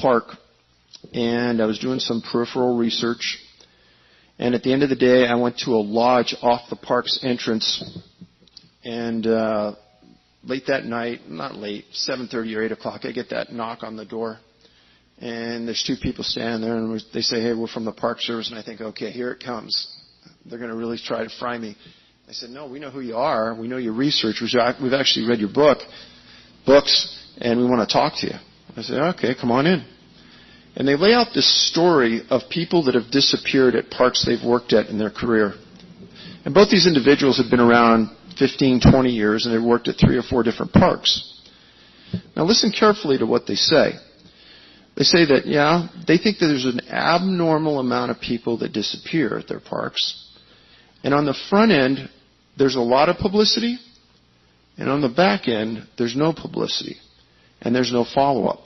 park, and I was doing some peripheral research. And at the end of the day, I went to a lodge off the park's entrance. And late that night, not late, 7:30 or 8 o'clock, I get that knock on the door. And there's two people standing there, and they say, hey, we're from the Park Service. And I think, okay, here it comes. They're going to really try to fry me. I said, no, we know who you are. We know your research. We've actually read your books, and we want to talk to you. I said, okay, come on in. And they lay out this story of people that have disappeared at parks they've worked at in their career. And both these individuals had been around 15, 20 years, and they worked at 3 or 4 different parks. Now listen carefully to what they say. They say that, yeah, they think that there's an abnormal amount of people that disappear at their parks. And on the front end, there's a lot of publicity. And on the back end, there's no publicity. And there's no follow-up.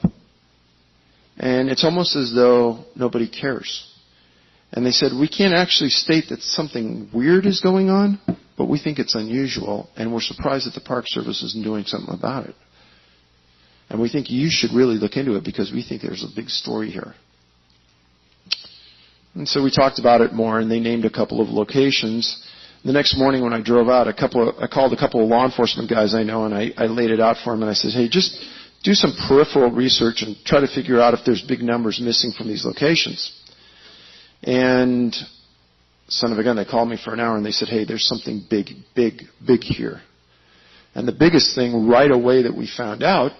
And it's almost as though nobody cares. And they said, we can't actually state that something weird is going on, but we think it's unusual, and we're surprised that the Park Service isn't doing something about it. And we think you should really look into it because we think there's a big story here. And so we talked about it more, and they named a couple of locations. The next morning when I drove out, I called a couple of law enforcement guys I know, and I laid it out for them, and I said, hey, just do some peripheral research and try to figure out if there's big numbers missing from these locations. And son of a gun, they called me for an hour, and they said, hey, there's something big here. And the biggest thing right away that we found out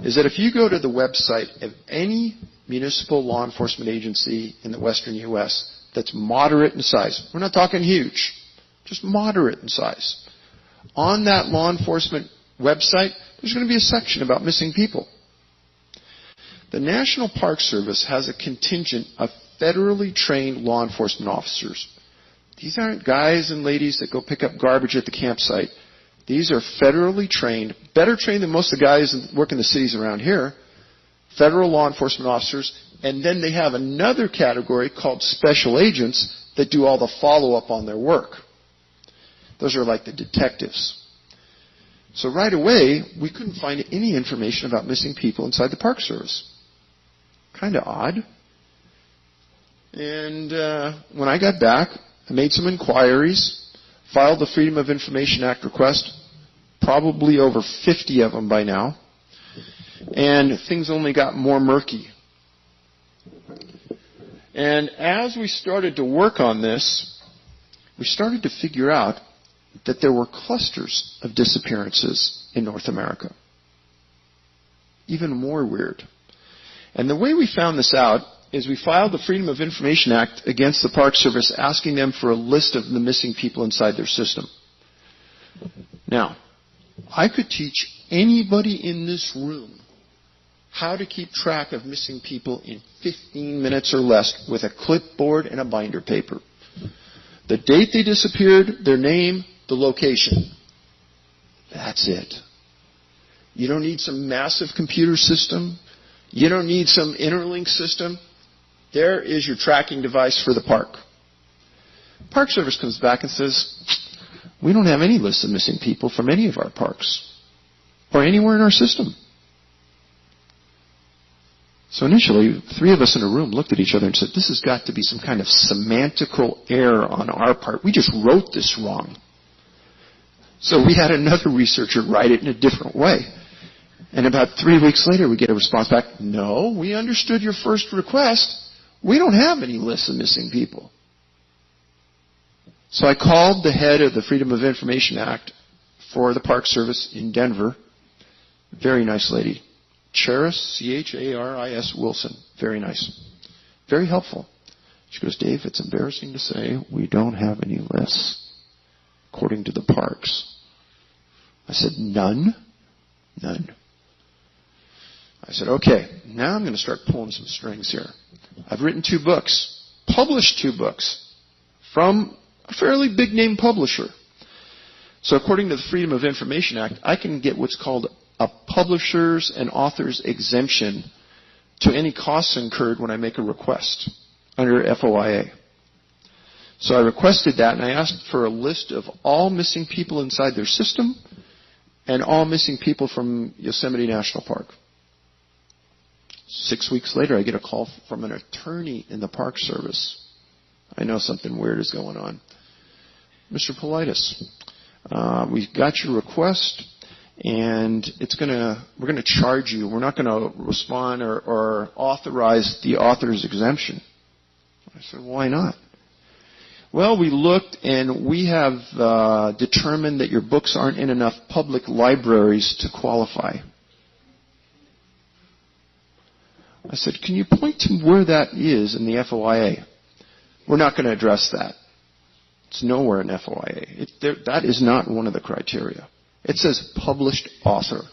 is that if you go to the website of any municipal law enforcement agency in the western U.S. that's moderate in size, we're not talking huge, just moderate in size, on that law enforcement website, there's going to be a section about missing people. The National Park Service has a contingent of federally trained law enforcement officers. These aren't guys and ladies that go pick up garbage at the campsite. These are federally trained, better trained than most of the guys that work in the cities around here, federal law enforcement officers, and then they have another category called special agents that do all the follow-up on their work. Those are like the detectives. So right away, we couldn't find any information about missing people inside the Park Service. Kind of odd. And when I got back, I made some inquiries, filed the Freedom of Information Act request, probably over 50 of them by now, and things only got more murky. And as we started to work on this, we started to figure out that there were clusters of disappearances in North America. Even more weird. And the way we found this out is we filed the Freedom of Information Act against the Park Service asking them for a list of the missing people inside their system. Now, I could teach anybody in this room how to keep track of missing people in 15 minutes or less with a clipboard and a binder paper. The date they disappeared, their name, the location. That's it. You don't need some massive computer system. You don't need some interlink system. There is your tracking device for the park. Park Service comes back and says, we don't have any list of missing people from any of our parks or anywhere in our system. So initially, 3 of us in a room looked at each other and said, this has got to be some kind of semantical error on our part. We just wrote this wrong. So we had another researcher write it in a different way. And about 3 weeks later, we get a response back, no, we understood your first request. We don't have any lists of missing people. So I called the head of the Freedom of Information Act for the Park Service in Denver. Very nice lady. Charis, Charis Wilson. Very nice. Very helpful. She goes, Dave, it's embarrassing to say we don't have any lists according to the parks. I said, none? None. I said, okay, now I'm going to start pulling some strings here. I've written 2 books, published 2 books from a fairly big name publisher. So according to the Freedom of Information Act, I can get what's called a publisher's and author's exemption to any costs incurred when I make a request under FOIA. So I requested that, and I asked for a list of all missing people inside their system and all missing people from Yosemite National Park. 6 weeks later, I get a call from an attorney in the Park Service. I know something weird is going on. Mr. Paulides, we've got your request, and we're going to charge you. We're not going to respond or authorize the author's exemption. I said, why not? Well, we looked, and we have determined that your books aren't in enough public libraries to qualify. I said, can you point to where that is in the FOIA? We're not going to address that. It's nowhere in FOIA. That is not one of the criteria. It says published author.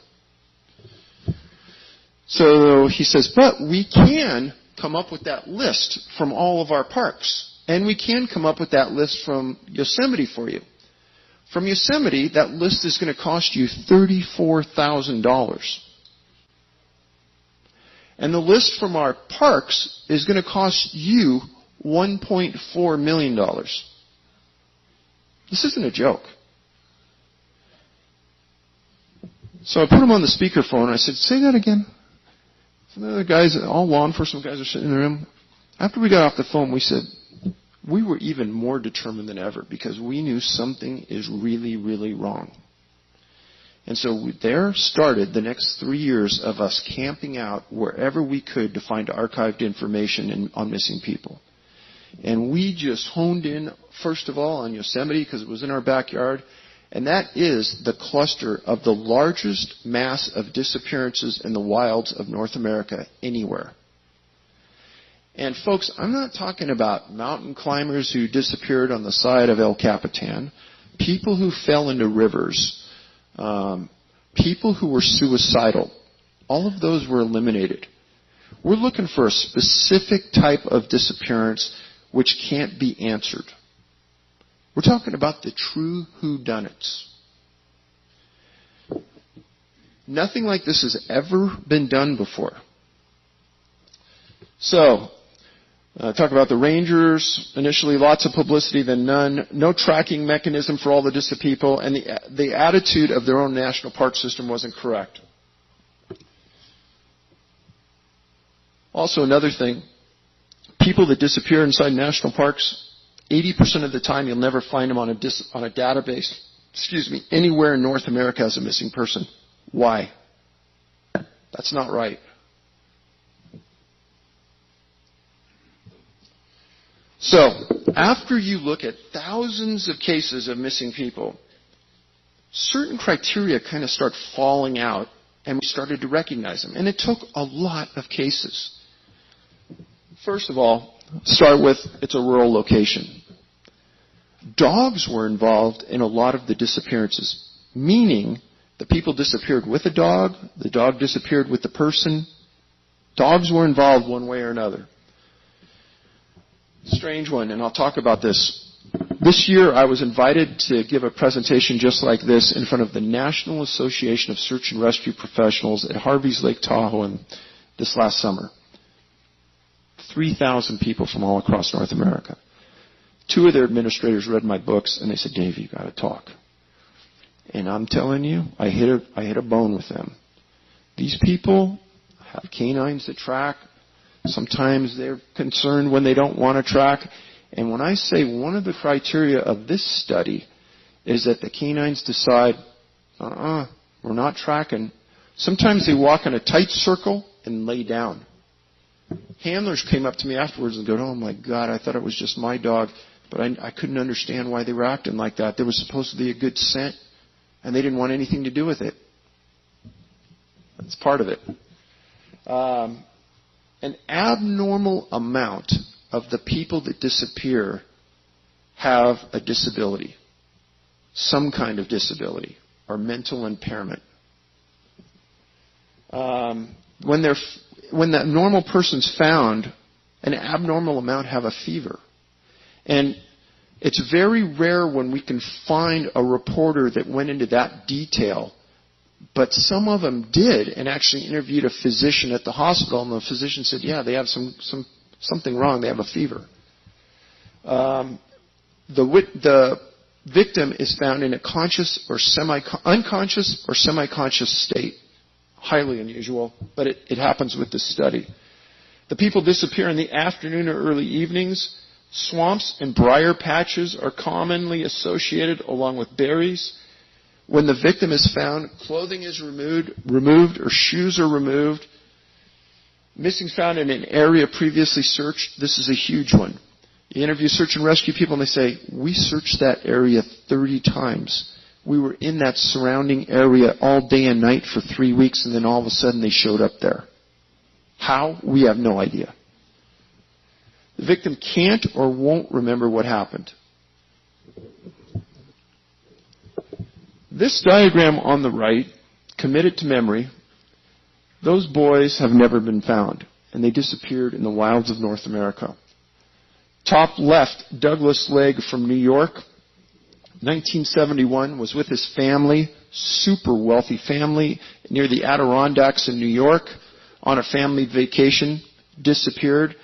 So he says, but we can come up with that list from all of our parks. And we can come up with that list from Yosemite for you. From Yosemite, that list is going to cost you $34,000. And the list from our parks is going to cost you $1.4 million. This isn't a joke. So I put him on the speakerphone. I said, say that again. Some of the other guys, all law enforcement guys are sitting in the room. After we got off the phone, we said, we were even more determined than ever because we knew something is really, really wrong. And so there started the next 3 years of us camping out wherever we could to find archived information on missing people. And we just honed in, first of all, on Yosemite because it was in our backyard. And that is the cluster of the largest mass of disappearances in the wilds of North America anywhere. And folks, I'm not talking about mountain climbers who disappeared on the side of El Capitan, people who fell into rivers, people who were suicidal. All of those were eliminated. We're looking for a specific type of disappearance which can't be answered. We're talking about the true whodunits. Nothing like this has ever been done before. So, talk about the rangers. Initially, lots of publicity, then none. No tracking mechanism for all the distant people, and the attitude of their own national park system wasn't correct. Also, another thing, people that disappear inside national parks, 80% of the time you'll never find them on a database, anywhere in North America as a missing person. Why? That's not right. So, after you look at thousands of cases of missing people, certain criteria kind of start falling out, and we started to recognize them. And it took a lot of cases. First of all, start with it's a rural location. Dogs were involved in a lot of the disappearances, meaning the people disappeared with the dog disappeared with the person. Dogs were involved one way or another. Strange one, and I'll talk about this. This year I was invited to give a presentation just like this in front of the National Association of Search and Rescue Professionals at Harvey's Lake Tahoe this last summer. 3,000 people from all across North America. 2 of their administrators read my books, and they said, Dave, you got to talk. And I'm telling you, I hit a bone with them. These people have canines that track. Sometimes they're concerned when they don't want to track. And when I say one of the criteria of this study is that the canines decide, we're not tracking. Sometimes they walk in a tight circle and lay down. Handlers came up to me afterwards and go, oh my God, I thought it was just my dog, but I couldn't understand why they were acting like that. There was supposed to be a good scent, and they didn't want anything to do with it. That's part of it. An abnormal amount of the people that disappear have a disability, some kind of disability or mental impairment. When that normal person's found, an abnormal amount have a fever. And it's very rare when we can find a reporter that went into that detail. But some of them did and actually interviewed a physician at the hospital, and the physician said, yeah, they have something wrong. They have a fever. The victim is found in a unconscious or semi-conscious state. highly unusual, but it happens with this study. The people disappear in the afternoon or early evenings. Swamps and briar patches are commonly associated along with berries. When the victim is found, clothing is removed or shoes are removed. Missing found in an area previously searched. This is a huge one. You interview search and rescue people and they say, we searched that area 30 times. We were in that surrounding area all day and night for 3 weeks, and then all of a sudden they showed up there. How? We have no idea. The victim can't or won't remember what happened. This diagram on the right, committed to memory, those boys have never been found, and they disappeared in the wilds of North America. Top left, Douglas Legg from New York, 1971, was with his family, super wealthy family, near the Adirondacks in New York, on a family vacation, disappeared.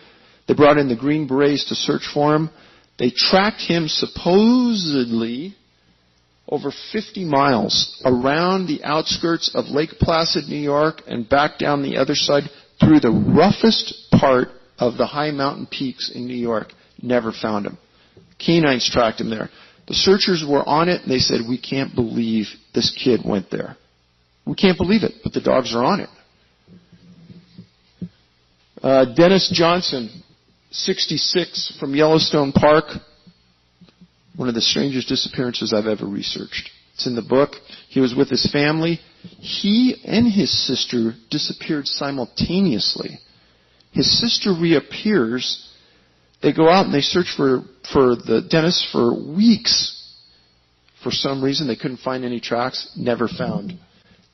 They brought in the Green Berets to search for him. They tracked him supposedly over 50 miles around the outskirts of Lake Placid, New York, and back down the other side through the roughest part of the high mountain peaks in New York. Never found him. Canines tracked him there. The searchers were on it, and they said, we can't believe this kid went there. We can't believe it, but the dogs are on it. Dennis Johnson, 66, from Yellowstone Park. One of the strangest disappearances I've ever researched. It's in the book. He was with his family. He and his sister disappeared simultaneously. His sister reappears. They go out and they search for the Dennis for weeks. For some reason, they couldn't find any tracks. Never found.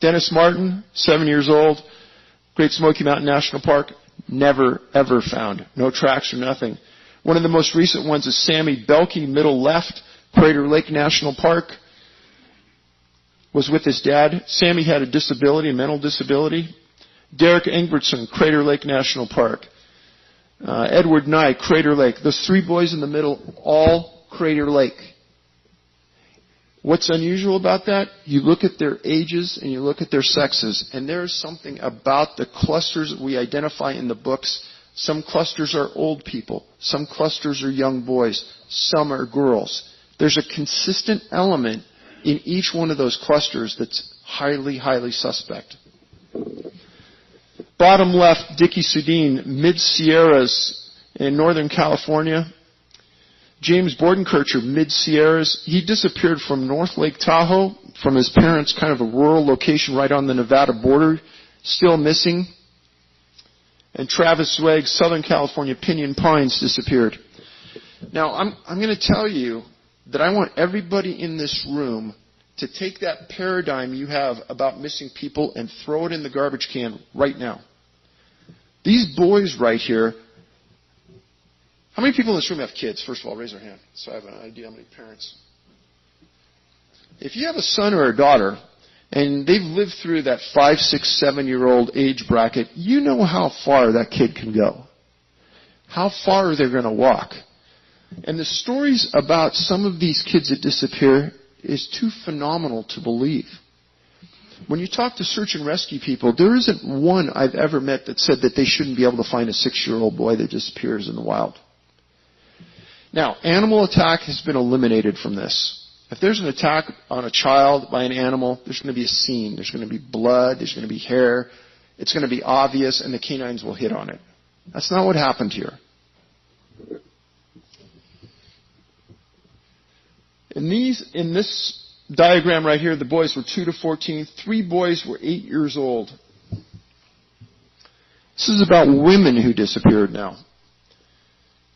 Dennis Martin, 7 years old, Great Smoky Mountain National Park. Never, ever found. No tracks or nothing. One of the most recent ones is Sammy Belkey, middle left, Crater Lake National Park. Was with his dad. Sammy had a disability, a mental disability. Derek Ingbertson, Crater Lake National Park. Edward Nye, Crater Lake. Those three boys in the middle, all Crater Lake. What's unusual about that? You look at their ages and you look at their sexes, and there's something about the clusters that we identify in the books. Some clusters are old people. Some clusters are young boys. Some are girls. There's a consistent element in each one of those clusters that's highly, highly suspect. Bottom left, Dickie Sudine, Mid-Sierras in Northern California. James Bordenkircher, Mid-Sierras. He disappeared from North Lake Tahoe, from his parents' kind of a rural location right on the Nevada border, still missing. And Travis Zweig, Southern California, Pinyon Pines, disappeared. Now, I'm going to tell you that I want everybody in this room to take that paradigm you have about missing people and throw it in the garbage can right now. These boys right here, how many people in this room have kids? First of all, raise your hand so I have an idea how many parents. If you have a son or a daughter and they've lived through that 5, 6, 7-year-old age bracket, you know how far that kid can go. How far they're going to walk. And the stories about some of these kids that disappear is too phenomenal to believe. When you talk to search and rescue people, there isn't one I've ever met that said that they shouldn't be able to find a 6-year-old boy that disappears in the wild. Now, animal attack has been eliminated from this. If there's an attack on a child by an animal, there's going to be a scene. There's going to be blood. There's going to be hair. It's going to be obvious, and the canines will hit on it. That's not what happened here. In this diagram right here, the boys were 2 to 14. 3 boys were 8 years old. This is about women who disappeared now.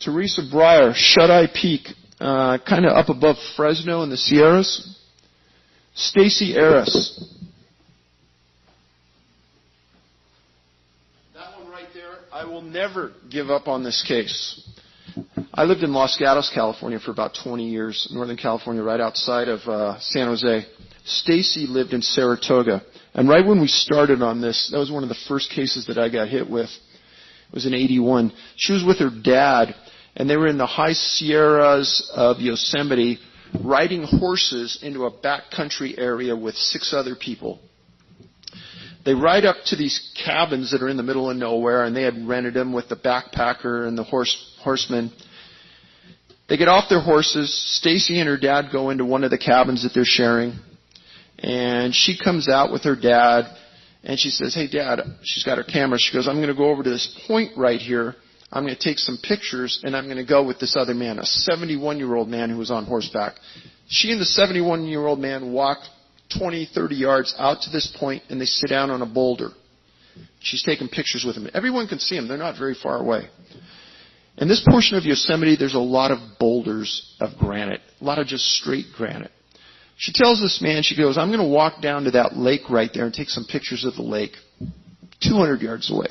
Teresa Breyer, Shut-Eye Peak, kind of up above Fresno in the Sierras. Stacy Arras. That one right there, I will never give up on this case. I lived in Los Gatos, California for about 20 years, Northern California, right outside of San Jose. Stacy lived in Saratoga. And right when we started on this, that was one of the first cases that I got hit with. It was in 81. She was with her dad, and they were in the high Sierras of Yosemite riding horses into a backcountry area with 6 other people. They ride up to these cabins that are in the middle of nowhere, and they had rented them with the backpacker and the horseman. They get off their horses. Stacy and her dad go into one of the cabins that they're sharing, and she comes out with her dad, and she says, "Hey, Dad," she's got her camera. She goes, "I'm going to go over to this point right here. I'm going to take some pictures, and I'm going to go with this other man, a 71-year-old man who was on horseback." She and the 71-year-old man walk 20, 30 yards out to this point, and they sit down on a boulder. She's taking pictures with him. Everyone can see them. They're not very far away. In this portion of Yosemite, there's a lot of boulders of granite, a lot of just straight granite. She tells this man, she goes, "I'm going to walk down to that lake right there and take some pictures of the lake 200 yards away."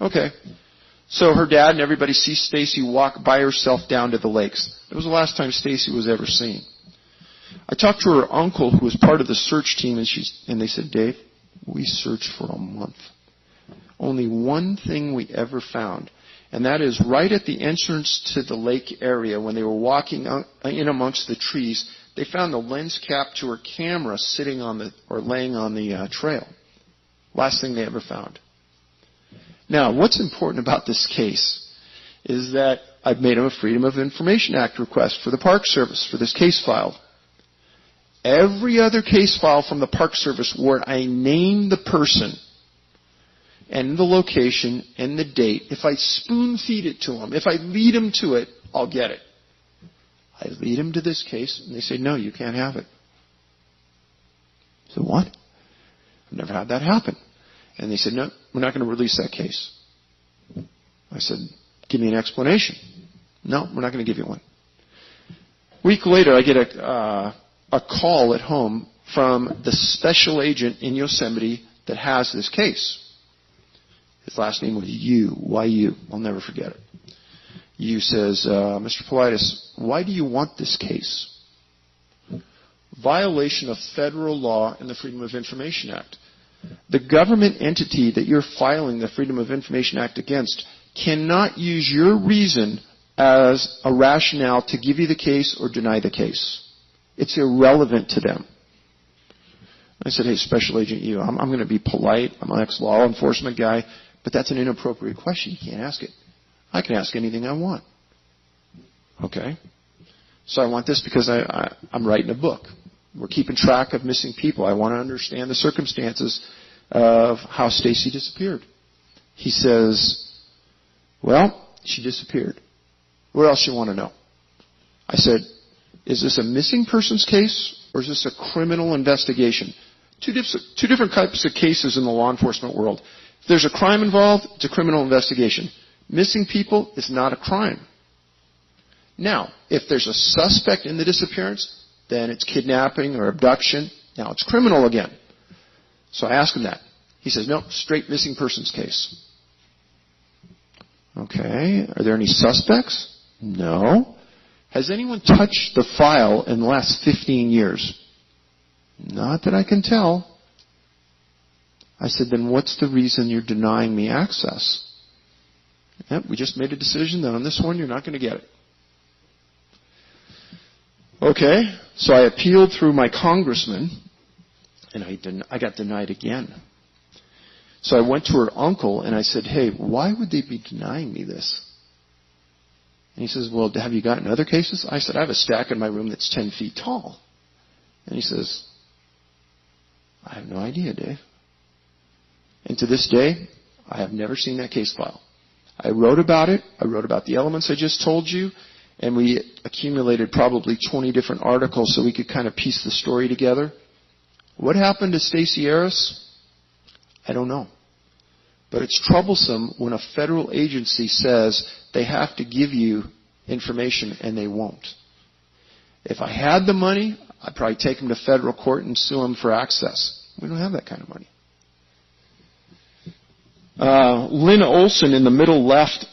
Okay. So her dad and everybody sees Stacy walk by herself down to the lakes. It was the last time Stacy was ever seen. I talked to her uncle, who was part of the search team, and they said, "Dave, we searched for a month. Only one thing we ever found, and that is right at the entrance to the lake area when they were walking in amongst the trees, they found the lens cap to her camera sitting on laying on the trail. Last thing they ever found." Now, what's important about this case is that I've made a Freedom of Information Act request for the Park Service for this case file. Every other case file from the Park Service where I name the person and the location and the date, if I spoon feed it to them, if I lead them to it, I'll get it. I lead them to this case, and they say, "No, you can't have it." I said, "What?" I've never had that happen. And they said, "No, we're not going to release that case." I said, "Give me an explanation." "No, we're not going to give you one." A week later, I get a call at home from the special agent in Yosemite that has this case. His last name was Yu. Why Yu? I'll never forget it. Yu says, "Mr. Paulides, why do you want this case?" Violation of federal law and the Freedom of Information Act. The government entity that you're filing the Freedom of Information Act against cannot use your reason as a rationale to give you the case or deny the case. It's irrelevant to them. I said, "Hey, Special Agent Yu, I'm going to be polite. I'm an ex-law enforcement guy, but that's an inappropriate question. You can't ask it. I can ask anything I want." "Okay. So I want this because I'm writing a book. We're keeping track of missing people. I want to understand the circumstances of how Stacy disappeared." He says, "Well, she disappeared. What else you want to know?" I said, "Is this a missing persons case or is this a criminal investigation?" Two different types of cases in the law enforcement world. If there's a crime involved, it's a criminal investigation. Missing people is not a crime. Now, if there's a suspect in the disappearance, then it's kidnapping or abduction. Now it's criminal again. So I asked him that. He says, "No, straight missing persons case." Okay. Are there any suspects? No. Has anyone touched the file in the last 15 years? Not that I can tell. I said, "Then what's the reason you're denying me access?" "Yep, we just made a decision that on this one you're not going to get it." Okay, so I appealed through my congressman, and I got denied again. So I went to her uncle, and I said, "Hey, why would they be denying me this?" And he says, "Well, have you gotten other cases?" I said, "I have a stack in my room that's 10 feet tall." And he says, "I have no idea, Dave." And to this day, I have never seen that case file. I wrote about it. I wrote about the elements I just told you. And we accumulated probably 20 different articles so we could kind of piece the story together. What happened to Stacy Harris? I don't know. But it's troublesome when a federal agency says they have to give you information and they won't. If I had the money, I'd probably take them to federal court and sue them for access. We don't have that kind of money. Lynn Olson in the middle left,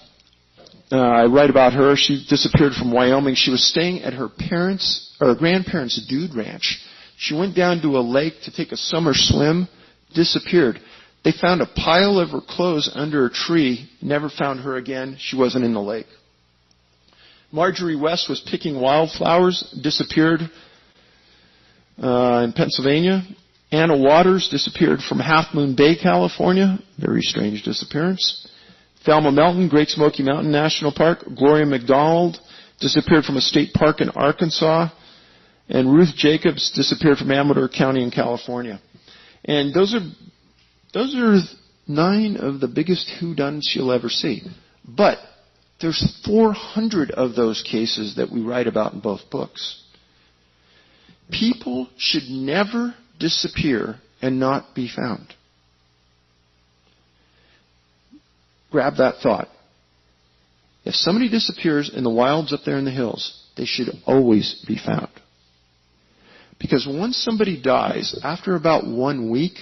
I write about her. She disappeared from Wyoming. She was staying at her grandparents' dude ranch. She went down to a lake to take a summer swim, disappeared. They found a pile of her clothes under a tree, never found her again. She wasn't in the lake. Marjorie West was picking wildflowers, disappeared in Pennsylvania. Anna Waters disappeared from Half Moon Bay, California. Very strange disappearance. Thelma Melton, Great Smoky Mountain National Park. Gloria McDonald disappeared from a state park in Arkansas. And Ruth Jacobs disappeared from Amador County in California. And those are 9 of the biggest whodunits you'll ever see. But there's 400 of those cases that we write about in both books. People should never disappear and not be found. Grab that thought. If somebody disappears in the wilds up there in the hills, they should always be found. Because once somebody dies, after about 1 week,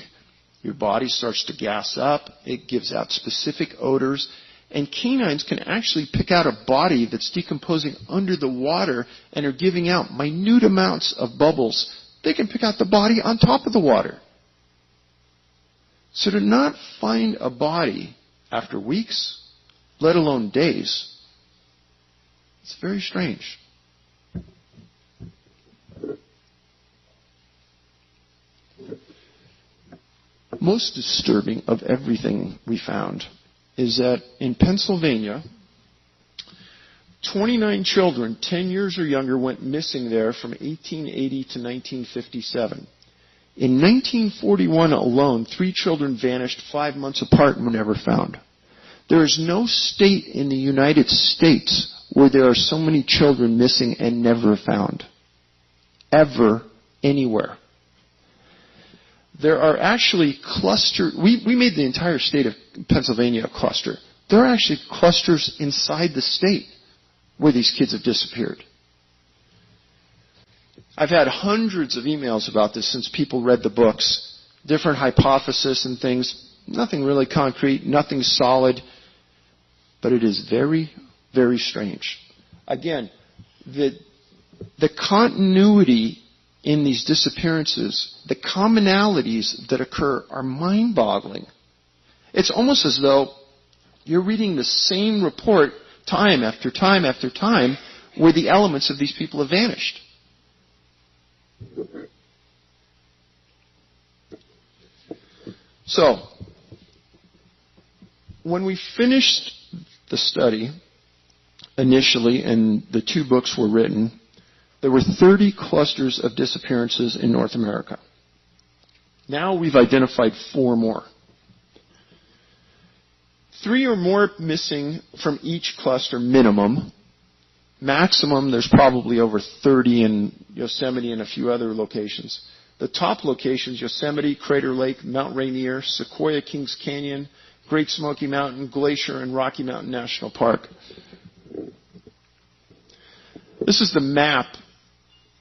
your body starts to gas up. It gives out specific odors. And canines can actually pick out a body that's decomposing under the water and are giving out minute amounts of bubbles. They can pick out the body on top of the water. So to not find a body after weeks, let alone days, it's very strange. Most disturbing of everything we found is that in Pennsylvania, 29 children 10 years or younger went missing there from 1880 to 1957. In 1941 alone, 3 children vanished 5 months apart and were never found. There is no state in the United States where there are so many children missing and never found. Ever, anywhere. There are actually clusters. We made the entire state of Pennsylvania a cluster. There are actually clusters inside the state where these kids have disappeared. I've had hundreds of emails about this since people read the books. Different hypotheses and things. Nothing really concrete, nothing solid. But it is very, very strange. Again, the continuity in these disappearances, the commonalities that occur are mind-boggling. It's almost as though you're reading the same report time after time after time where the elements of these people have vanished. So, when we finished the study initially and the 2 books were written, there were 30 clusters of disappearances in North America. Now we've identified 4 more. 3 or more missing from each cluster minimum. Maximum, there's probably over 30 in Yosemite and a few other locations. The top locations, Yosemite, Crater Lake, Mount Rainier, Sequoia Kings Canyon, Great Smoky Mountain, Glacier, and Rocky Mountain National Park. This is the map,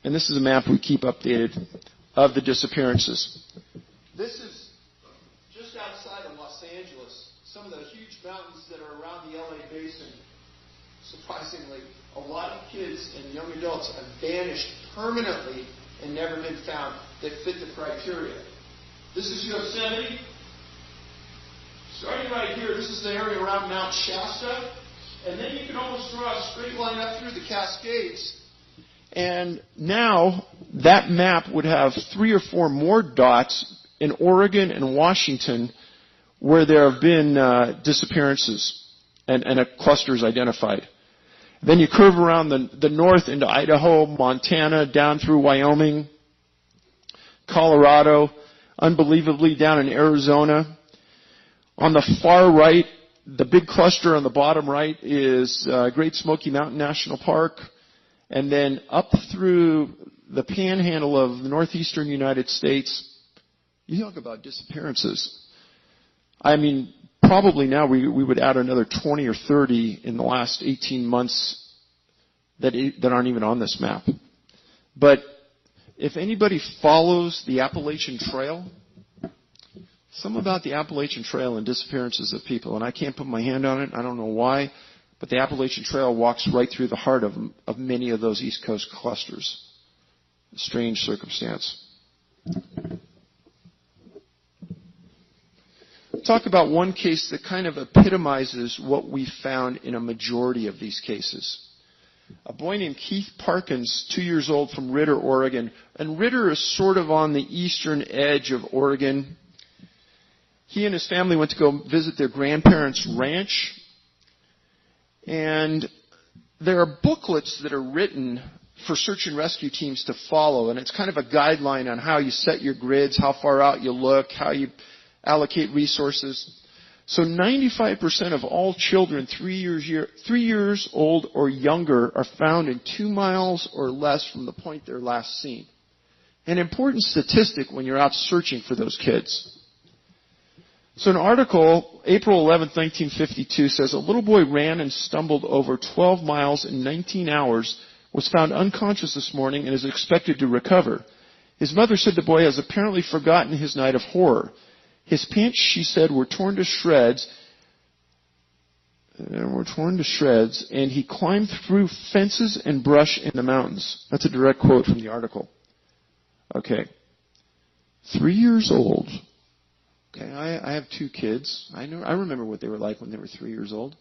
and this is a map we keep updated, of the disappearances. This is just outside of Los Angeles, some of the huge mountains that are around the LA basin. Surprisingly, a lot of kids and young adults have vanished permanently and never been found that fit the criteria. This is Yosemite. Starting right here, this is the area around Mount Shasta. And then you can almost draw a straight line up through the Cascades. And now that map would have 3 or 4 more dots in Oregon and Washington where there have been disappearances and a cluster is identified. Then you curve around the north into Idaho, Montana, down through Wyoming, Colorado, unbelievably down in Arizona. On the far right, the big cluster on the bottom right is Great Smoky Mountain National Park. And then up through the panhandle of the northeastern United States, you talk about disappearances. I mean, probably now we would add another 20 or 30 in the last 18 months that aren't even on this map. But if anybody follows the Appalachian Trail, something about the Appalachian Trail and disappearances of people, and I can't put my hand on it, I don't know why, but the Appalachian Trail walks right through the heart of many of those East Coast clusters. A strange circumstance. Talk about one case that kind of epitomizes what we found in a majority of these cases. A boy named Keith Parkins, 2 years old, from Ritter, Oregon. And Ritter is sort of on the eastern edge of Oregon. He and his family went to go visit their grandparents' ranch. And there are booklets that are written for search and rescue teams to follow. And it's kind of a guideline on how you set your grids, how far out you look, how you allocate resources. So 95% of all children 3 years old or younger are found in 2 miles or less from the point they're last seen. An important statistic when you're out searching for those kids. So an article, April 11, 1952, says a little boy ran and stumbled over 12 miles in 19 hours, was found unconscious this morning, and is expected to recover. His mother said the boy has apparently forgotten his night of horror. His pants, she said, were torn to shreds, and he climbed through fences and brush in the mountains. That's a direct quote from the article. Okay. 3 years old. Okay, I have 2 kids. I remember what they were like when they were 3 years old.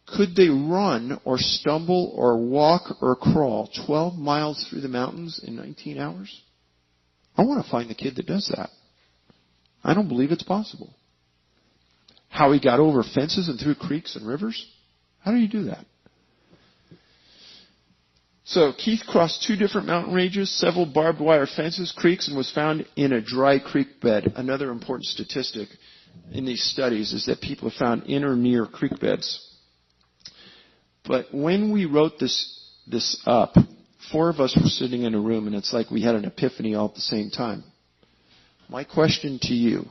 Could they run or stumble or walk or crawl 12 miles through the mountains in 19 hours? I want to find the kid that does that. I don't believe it's possible. How he got over fences and through creeks and rivers? How do you do that? So Keith crossed 2 different mountain ranges, several barbed wire fences, creeks, and was found in a dry creek bed. Another important statistic in these studies is that people are found in or near creek beds. But when we wrote this up, 4 of us were sitting in a room, and it's like we had an epiphany all at the same time. My question to you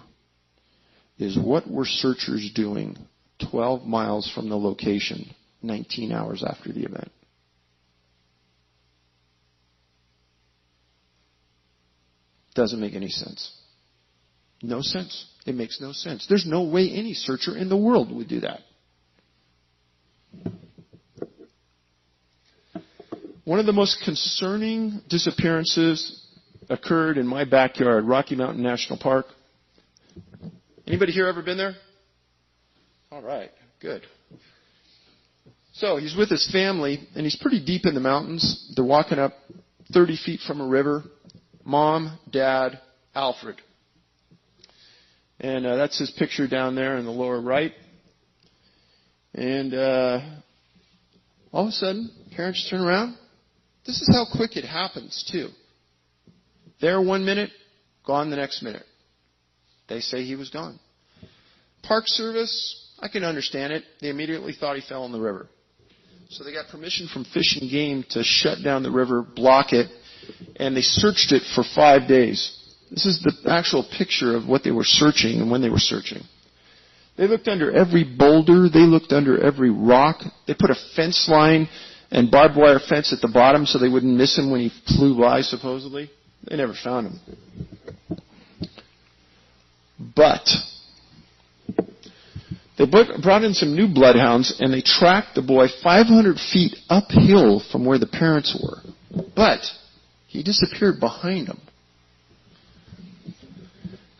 is, what were searchers doing 12 miles from the location 19 hours after the event? Doesn't make any sense. No sense. It makes no sense. There's no way any searcher in the world would do that. One of the most concerning disappearances occurred in my backyard, Rocky Mountain National Park. Anybody here ever been there? All right, good. So he's with his family, and he's pretty deep in the mountains. They're walking up 30 feet from a river. Mom, Dad, Alfred. And that's his picture down there in the lower right. And all of a sudden, parents turn around. This is how quick it happens, too. There 1 minute, gone the next minute. They say he was gone. Park Service, I can understand it. They immediately thought he fell in the river. So they got permission from Fish and Game to shut down the river, block it, and they searched it for 5 days. This is the actual picture of what they were searching and when they were searching. They looked under every boulder. They looked under every rock. They put a fence line and barbed wire fence at the bottom so they wouldn't miss him when he flew by, supposedly. They never found him. But they brought in some new bloodhounds, and they tracked the boy 500 feet uphill from where the parents were. But he disappeared behind them.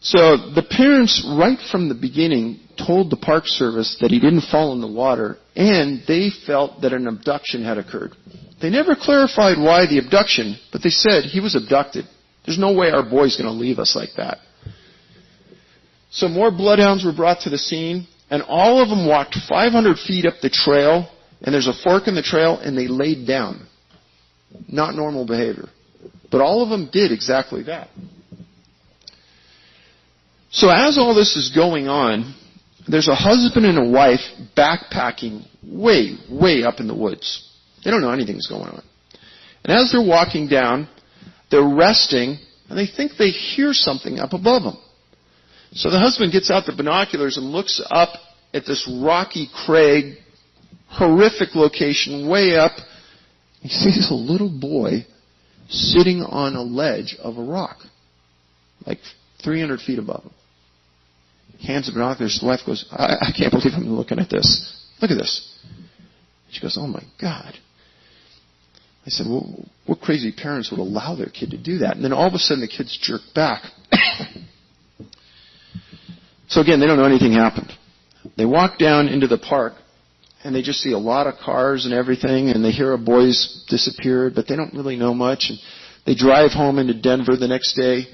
So the parents, right from the beginning, told the Park Service that he didn't fall in the water, and they felt that an abduction had occurred. They never clarified why the abduction, but they said he was abducted. There's no way our boy's going to leave us like that. So more bloodhounds were brought to the scene, and all of them walked 500 feet up the trail, and there's a fork in the trail, and they laid down. Not normal behavior. But all of them did exactly that. So as all this is going on, there's a husband and a wife backpacking way, way up in the woods. They don't know anything's going on. And as they're walking down, they're resting, and they think they hear something up above them. So the husband gets out the binoculars and looks up at this rocky crag, horrific location, way up. He sees a little boy sitting on a ledge of a rock, like 300 feet above him. Hands the binoculars. The wife goes, I can't believe I'm looking at this. Look at this. She goes, oh my God. I said, well, what crazy parents would allow their kid to do that? And then all of a sudden the kids jerk back. So again, they don't know anything happened. They walk down into the park, and they just see a lot of cars and everything, and they hear a boy's disappeared, but they don't really know much. And they drive home into Denver the next day.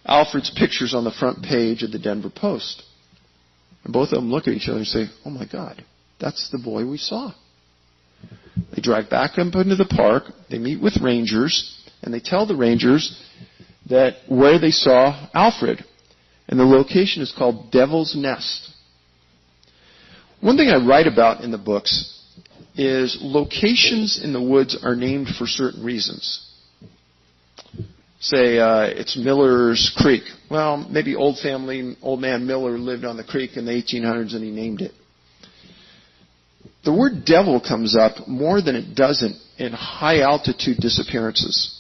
Alfred's picture's on the front page of the Denver Post. And both of them look at each other and say, "Oh my God, that's the boy we saw." They drive back up into the park, they meet with rangers, and they tell the rangers that where they saw Alfred. And the location is called Devil's Nest. One thing I write about in the books is locations in the woods are named for certain reasons. Say it's Miller's Creek. Well, maybe old man Miller lived on the creek in the 1800s and he named it. The word devil comes up more than it doesn't in high altitude disappearances.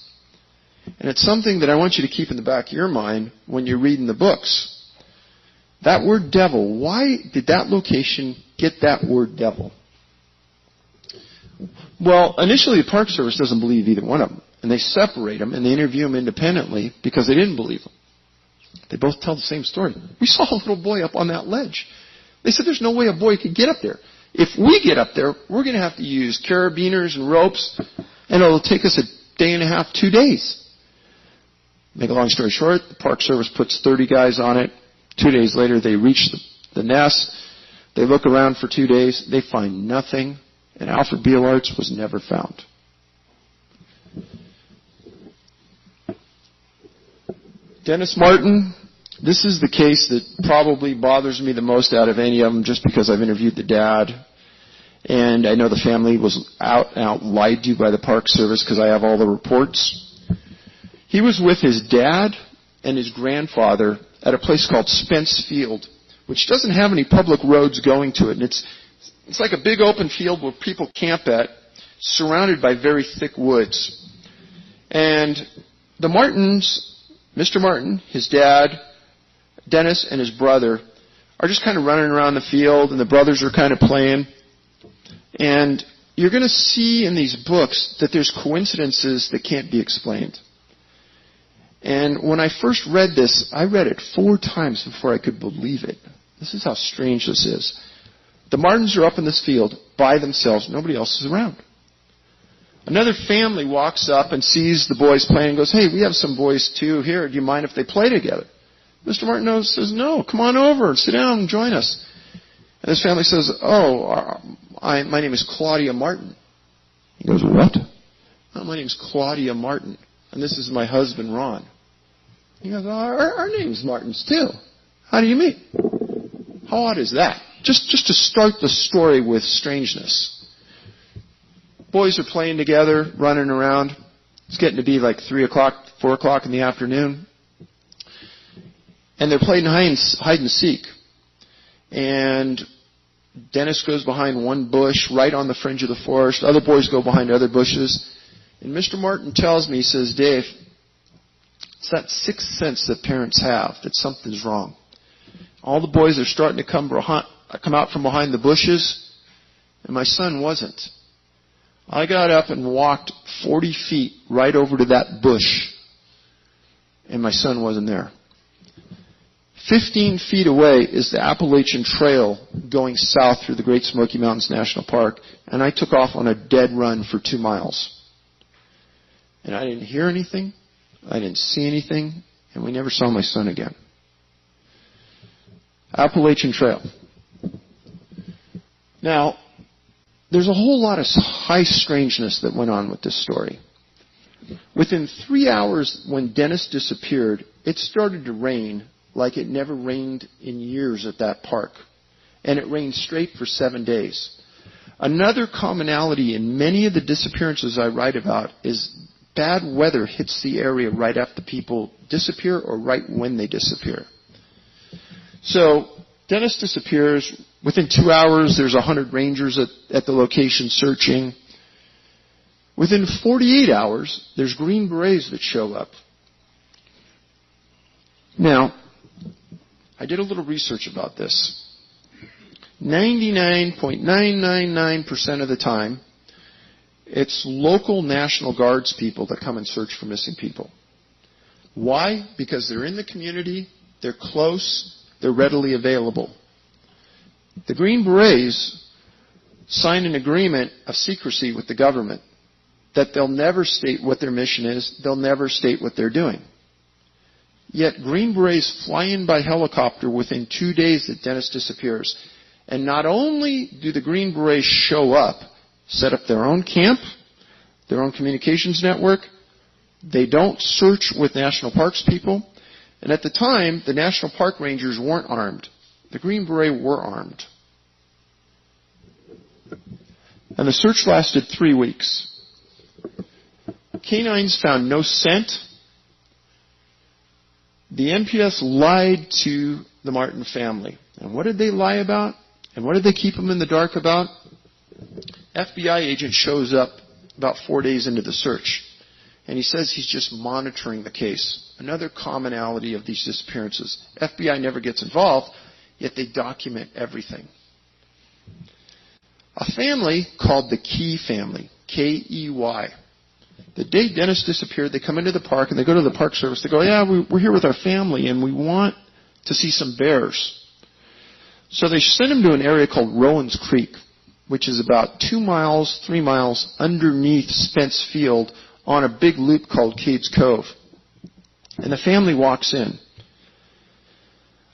And it's something that I want you to keep in the back of your mind when you're reading the books. That word devil, why did that location get that word devil? Well, initially the Park Service doesn't believe either one of them. And they separate them and they interview them independently because they didn't believe them. They both tell the same story. We saw a little boy up on that ledge. They said there's no way a boy could get up there. If we get up there, we're going to have to use carabiners and ropes, and it'll take us a day and a half, 2 days. Make a long story short, the Park Service puts 30 guys on it. 2 days later, they reach the nest. They look around for 2 days. They find nothing, and Alfred Beelarts was never found. Dennis Martin, this is the case that probably bothers me the most out of any of them, just because I've interviewed the dad, and I know the family was out lied to by the Park Service because I have all the reports. He was with his dad and his grandfather at a place called Spence Field, which doesn't have any public roads going to it, and it's like a big open field where people camp at, surrounded by very thick woods. And the Martins, Mr. Martin, his dad, Dennis, and his brother are just kind of running around the field, and the brothers are kind of playing. And you're going to see in these books that there's coincidences that can't be explained. And when I first read this, I read it 4 times before I could believe it. This is how strange this is. The Martins are up in this field by themselves. Nobody else is around. Another family walks up and sees the boys playing and goes, "Hey, we have some boys too here. Do you mind if they play together?" Mr. Martin says, "No, come on over and sit down and join us." And this family says, "Oh, my name is Claudia Martin." He goes, "What?" "Oh, my name is Claudia Martin, and this is my husband, Ron." He goes, our name's Martins too. How do you meet?" How odd is that? Just to start the story with strangeness. Boys are playing together, running around. It's getting to be like 3 o'clock, 4 o'clock in the afternoon. And they're playing hide and seek. And Dennis goes behind one bush right on the fringe of the forest. Other boys go behind other bushes. And Mr. Martin tells me, he says, "Dave, it's that sixth sense that parents have that something's wrong. All the boys are starting to come out from behind the bushes, and my son wasn't. I got up and walked 40 feet right over to that bush, and my son wasn't there. 15 feet away is the Appalachian Trail going south through the Great Smoky Mountains National Park, and I took off on a dead run for 2 miles. And I didn't hear anything, I didn't see anything, and we never saw my son again." Appalachian Trail. Now, there's a whole lot of high strangeness that went on with this story. Within 3 hours when Dennis disappeared, it started to rain like it never rained in years at that park. And it rained straight for 7 days. Another commonality in many of the disappearances I write about is bad weather hits the area right after people disappear or right when they disappear. So Dennis disappears. Within 2 hours, there's 100 rangers at the location searching. Within 48 hours, there's Green Berets that show up. Now, I did a little research about this. 99.999% of the time, it's local National Guards people that come and search for missing people. Why? Because they're in the community, they're close, they're readily available. The Green Berets sign an agreement of secrecy with the government that they'll never state what their mission is, they'll never state what they're doing. Yet Green Berets fly in by helicopter within 2 days that Dennis disappears. And not only do the Green Berets show up, set up their own camp, their own communications network, they don't search with National Parks people. And at the time, the National Park Rangers weren't armed. The Green Beret were armed. And the search lasted 3 weeks. Canines found no scent. The NPS lied to the Martin family. And what did they lie about? And what did they keep them in the dark about? FBI agent shows up about 4 days into the search. And he says he's just monitoring the case. Another commonality of these disappearances. FBI never gets involved, yet they document everything. A family called the Key family, K-E-Y. The day Dennis disappeared, they come into the park and they go to the Park Service. They go, yeah, we're here with our family and we want to see some bears. So they send him to an area called Rowan's Creek, which is about 2 miles, 3 miles underneath Spence Field on a big loop called Cades Cove. And the family walks in.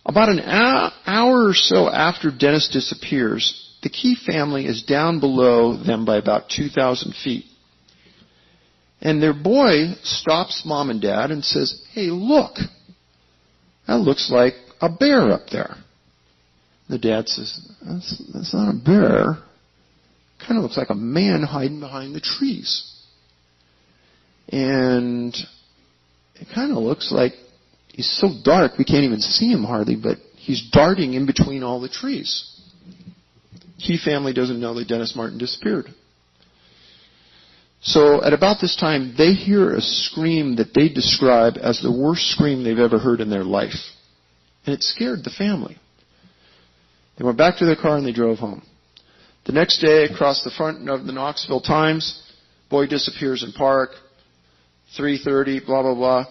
About an hour or so after Dennis disappears, the Key family is down below them by about 2,000 feet. And their boy stops mom and dad and says, hey, look, that looks like a bear up there. The dad says, that's not a bear. Kind of looks like a man hiding behind the trees. And it kind of looks like he's so dark we can't even see him hardly, but he's darting in between all the trees. Key family doesn't know that Dennis Martin disappeared. So at about this time, they hear a scream that they describe as the worst scream they've ever heard in their life. And it scared the family. They went back to their car and they drove home. The next day, across the front of the Knoxville Times, boy disappears in park, 3:30, blah, blah, blah.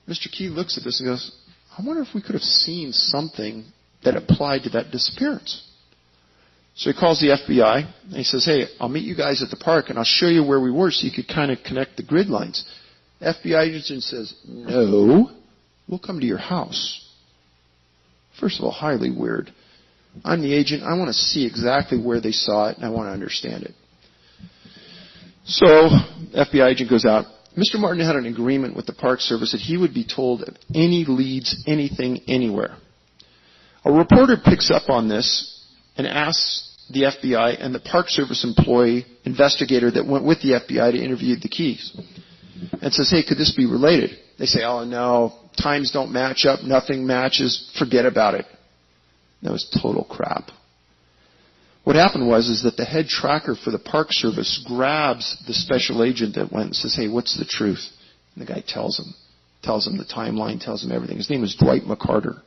Mr. Key looks at this and goes, I wonder if we could have seen something that applied to that disappearance. So he calls the FBI, and he says, hey, I'll meet you guys at the park, and I'll show you where we were so you could kind of connect the grid lines. FBI agent says, no, we'll come to your house. First of all, highly weird. I'm the agent. I want to see exactly where they saw it, and I want to understand it. So FBI agent goes out. Mr. Martin had an agreement with the Park Service that he would be told of any leads, anything, anywhere. A reporter picks up on this and asks the FBI and the Park Service employee, investigator that went with the FBI to interview the Keys, and says, hey, could this be related? They say, oh, no, times don't match up, nothing matches, forget about it. That was total crap. What happened was that the head tracker for the Park Service grabs the special agent that went and says, hey, what's the truth? And the guy tells him the timeline, tells him everything. His name was Dwight McCarter.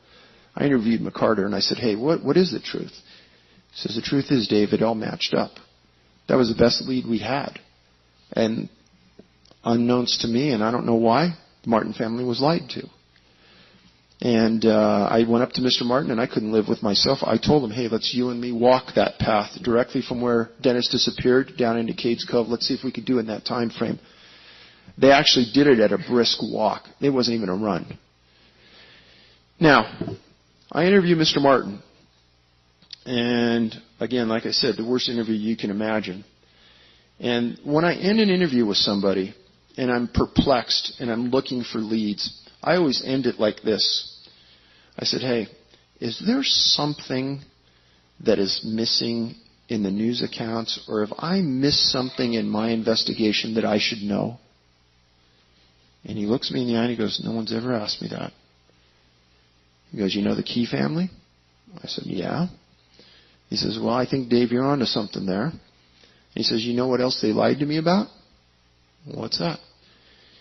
I interviewed McCarter and I said, hey, what is the truth? He says, the truth is, Dave, it all matched up. That was the best lead we had. And unknowns to me, and I don't know why, the Martin family was lied to. And I went up to Mr. Martin, and I couldn't live with myself. I told him, hey, let's you and me walk that path directly from where Dennis disappeared down into Cades Cove. Let's see if we could do it in that time frame. They actually did it at a brisk walk. It wasn't even a run. Now, I interviewed Mr. Martin. And again, like I said, the worst interview you can imagine. And when I end an interview with somebody, and I'm perplexed, and I'm looking for leads, I always end it like this. I said, hey, is there something that is missing in the news accounts, or have I missed something in my investigation that I should know? And he looks me in the eye and he goes, no one's ever asked me that. He goes, you know the Key family? I said, yeah. He says, well, I think, Dave, you're onto something there. He says, you know what else they lied to me about? What's that?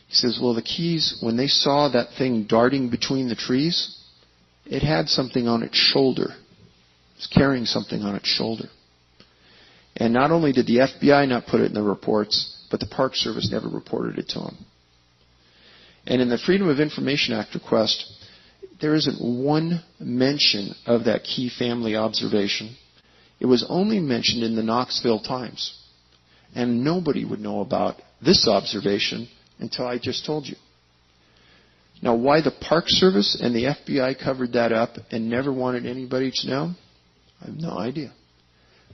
He says, well, the Keys, when they saw that thing darting between the trees, it had something on its shoulder. It was carrying something on its shoulder. And not only did the FBI not put it in the reports, but the Park Service never reported it to them. And in the Freedom of Information Act request, there isn't one mention of that Key family observation. It was only mentioned in the Knoxville Times. And nobody would know about this observation until I just told you. Now, why the Park Service and the FBI covered that up and never wanted anybody to know, I have no idea.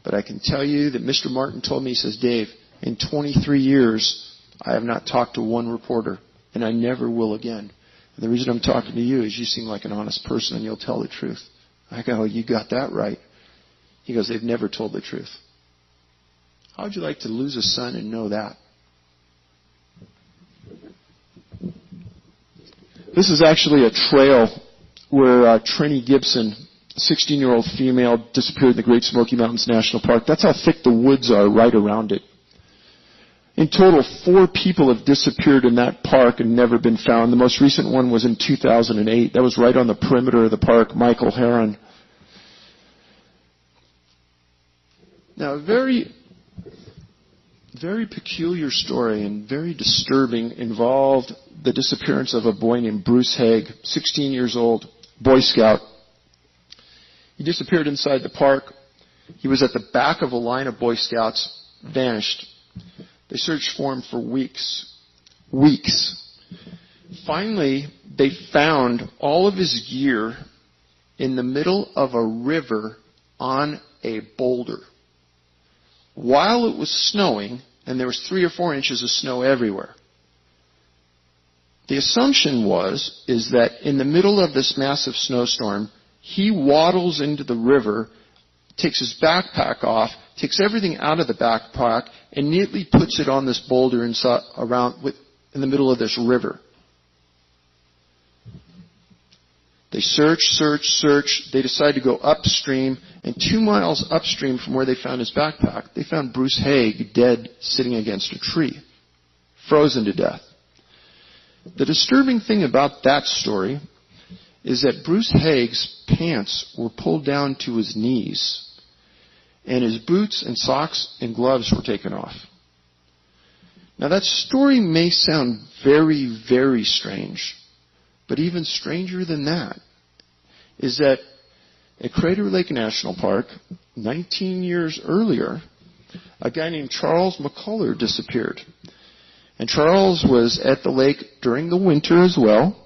But I can tell you that Mr. Martin told me, he says, Dave, in 23 years, I have not talked to one reporter, and I never will again. And the reason I'm talking to you is you seem like an honest person and you'll tell the truth. I go, you got that right. He goes, they've never told the truth. How would you like to lose a son and know that? This is actually a trail where Trini Gibson, a 16-year-old female, disappeared in the Great Smoky Mountains National Park. That's how thick the woods are right around it. In total, 4 people have disappeared in that park and never been found. The most recent one was in 2008. That was right on the perimeter of the park, Michael Heron. Now, a very peculiar story and very disturbing involved the disappearance of a boy named Bruce Haig, 16 years old, Boy Scout. He disappeared inside the park. He was at the back of a line of Boy Scouts, vanished. They searched for him for weeks. Finally, they found all of his gear in the middle of a river on a boulder. While it was snowing, and there was 3 or 4 inches of snow everywhere. The assumption is that in the middle of this massive snowstorm, he waddles into the river, takes his backpack off, takes everything out of the backpack, and neatly puts it on this boulder in the middle of this river. They search. They decide to go upstream, and 2 miles upstream from where they found his backpack, they found Bruce Haig dead sitting against a tree, frozen to death. The disturbing thing about that story is that Bruce Haig's pants were pulled down to his knees, and his boots and socks and gloves were taken off. Now that story may sound very, very strange, but even stranger than that is that at Crater Lake National Park, 19 years earlier, a guy named Charles McCullough disappeared. And Charles was at the lake during the winter as well,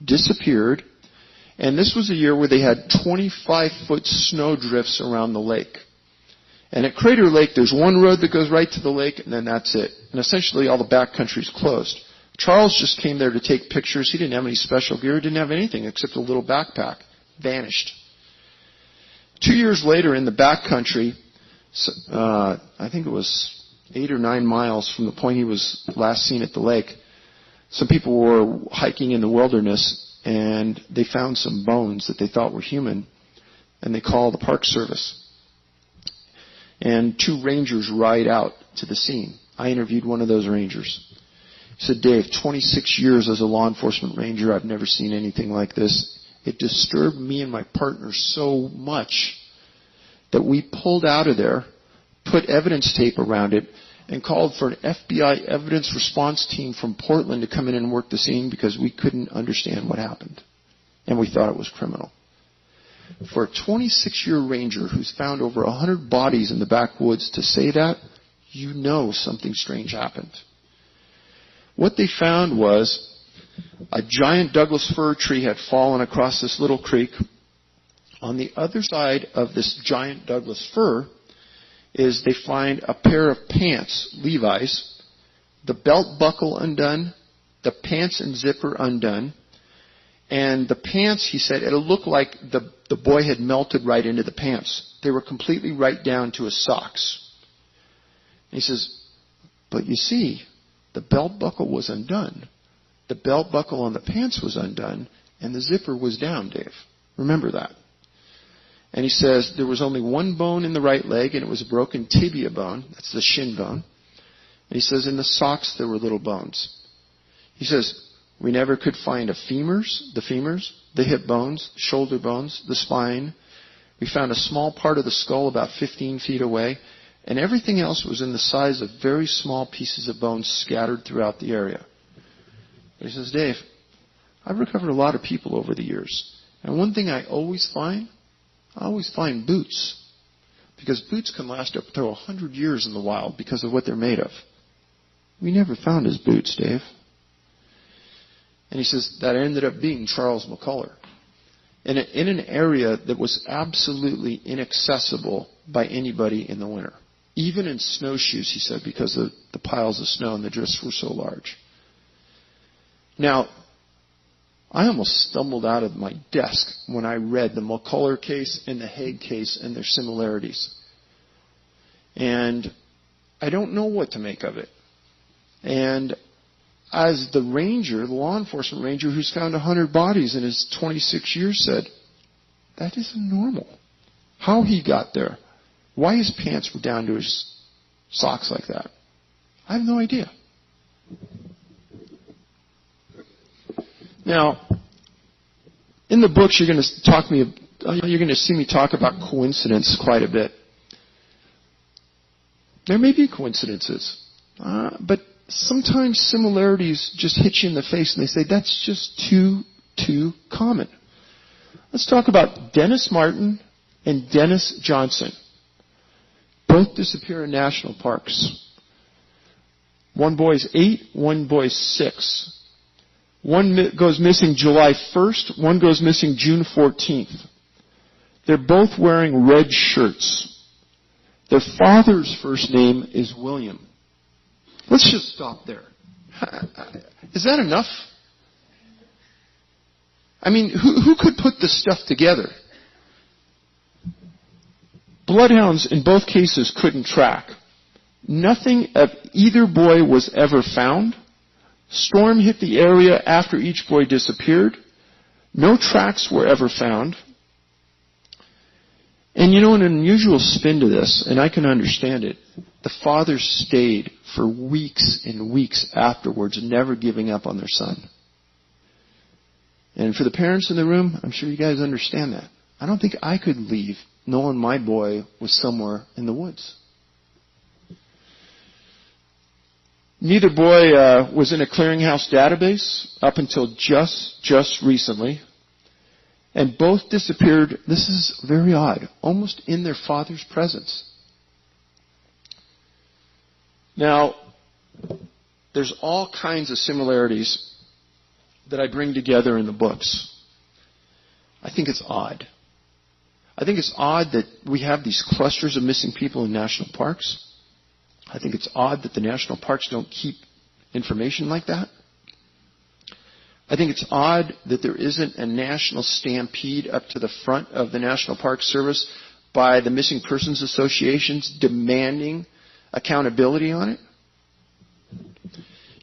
disappeared, and this was a year where they had 25-foot snow drifts around the lake. And at Crater Lake, there's one road that goes right to the lake, and then that's it. And essentially all the backcountry's closed. Charles just came there to take pictures. He didn't have any special gear. He didn't have anything except a little backpack. Vanished. 2 years later in the backcountry, I think it was 8 or 9 miles from the point he was last seen at the lake, some people were hiking in the wilderness, and they found some bones that they thought were human, and they called the Park Service. And 2 rangers ride out to the scene. I interviewed one of those rangers. He said, Dave, 26 years as a law enforcement ranger, I've never seen anything like this. It disturbed me and my partner so much that we pulled out of there, put evidence tape around it, and called for an FBI evidence response team from Portland to come in and work the scene because we couldn't understand what happened. And we thought it was criminal. For a 26-year ranger who's found over 100 bodies in the backwoods to say that, you know something strange happened. What they found was a giant Douglas fir tree had fallen across this little creek. On the other side of this giant Douglas fir is they find a pair of pants, Levi's, the belt buckle undone, the pants and zipper undone, and the pants, he said, it looked like the boy had melted right into the pants. They were completely right down to his socks. And he says, but you see, the belt buckle was undone. The belt buckle on the pants was undone, and the zipper was down, Dave. Remember that. And he says there was only one bone in the right leg, and it was a broken tibia bone. That's the shin bone. And he says in the socks there were little bones. He says we never could find the femurs, the hip bones, shoulder bones, the spine. We found a small part of the skull about 15 feet away, and everything else was in the size of very small pieces of bone scattered throughout the area. But he says, Dave, I've recovered a lot of people over the years, and one thing I always find boots. because boots can last up to 100 years in the wild because of what they're made of. We never found his boots, Dave. And he says that ended up being Charles McCullough. In an area that was absolutely inaccessible by anybody in the winter. Even in snowshoes, he said, because of the piles of snow and the drifts were so large. Now, I almost stumbled out of my desk when I read the McCullough case and the Haig case and their similarities. And I don't know what to make of it. And as the ranger, the law enforcement ranger who's found 100 bodies in his 26 years said, that isn't normal. How he got there, why his pants were down to his socks like that, I have no idea. Now, in the books, you're going to see me talk about coincidence quite a bit. There may be coincidences, but sometimes similarities just hit you in the face and they say, that's just too common. Let's talk about Dennis Martin and Dennis Johnson. Both disappear in national parks. One boy's 8, one boy's 6. One goes missing July 1st, one goes missing June 14th. They're both wearing red shirts. Their father's first name is William. Let's just stop there. Is that enough? I mean, who could put this stuff together? Bloodhounds in both cases couldn't track. Nothing of either boy was ever found. Storm hit the area after each boy disappeared. No tracks were ever found. And an unusual spin to this, and I can understand it, the fathers stayed for weeks and weeks afterwards, never giving up on their son. And for the parents in the room, I'm sure you guys understand that. I don't think I could leave knowing my boy was somewhere in the woods. Neither boy was in a clearinghouse database up until just recently. And both disappeared, this is very odd, almost in their father's presence. Now, there's all kinds of similarities that I bring together in the books. I think it's odd. I think it's odd that we have these clusters of missing people in national parks. I think it's odd that the national parks don't keep information like that. I think it's odd that there isn't a national stampede up to the front of the National Park Service by the missing persons associations demanding accountability on it.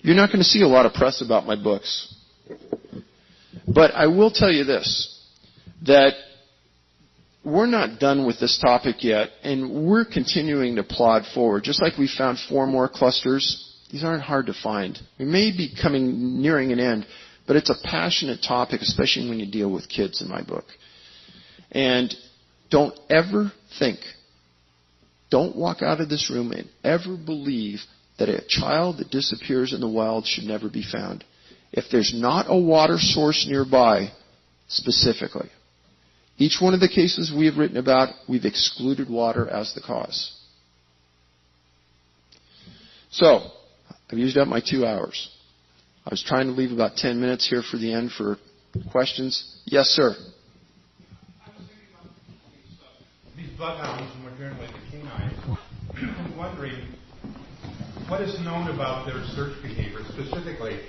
You're not going to see a lot of press about my books. But I will tell you this, that we're not done with this topic yet, and we're continuing to plod forward. Just like we found 4 more clusters, these aren't hard to find. We may be nearing an end, but it's a passionate topic, especially when you deal with kids in my book. And don't ever think, don't walk out of this room and ever believe that a child that disappears in the wild should never be found. If there's not a water source nearby, specifically. Each one of the cases we have written about, we've excluded water as the cause. So, I've used up my 2 hours. I was trying to leave about 10 minutes here for the end for questions. Yes, sir. I was thinking about these bloodhounds, and more generally the canines. I'm wondering what is known about their search behavior, specifically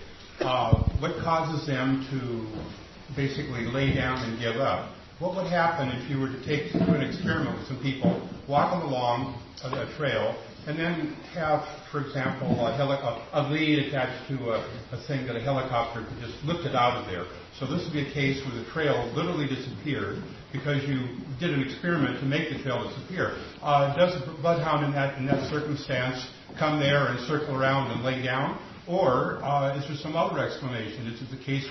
what causes them to basically lay down and give up. What would happen if you were to do an experiment with some people, walk them along a trail, and then have, for example, a lead attached to a thing that a helicopter could just lift it out of there. So this would be a case where the trail literally disappeared because you did an experiment to make the trail disappear. Does the bloodhound in that circumstance come there and circle around and lay down? Or is there some other explanation? Is it the case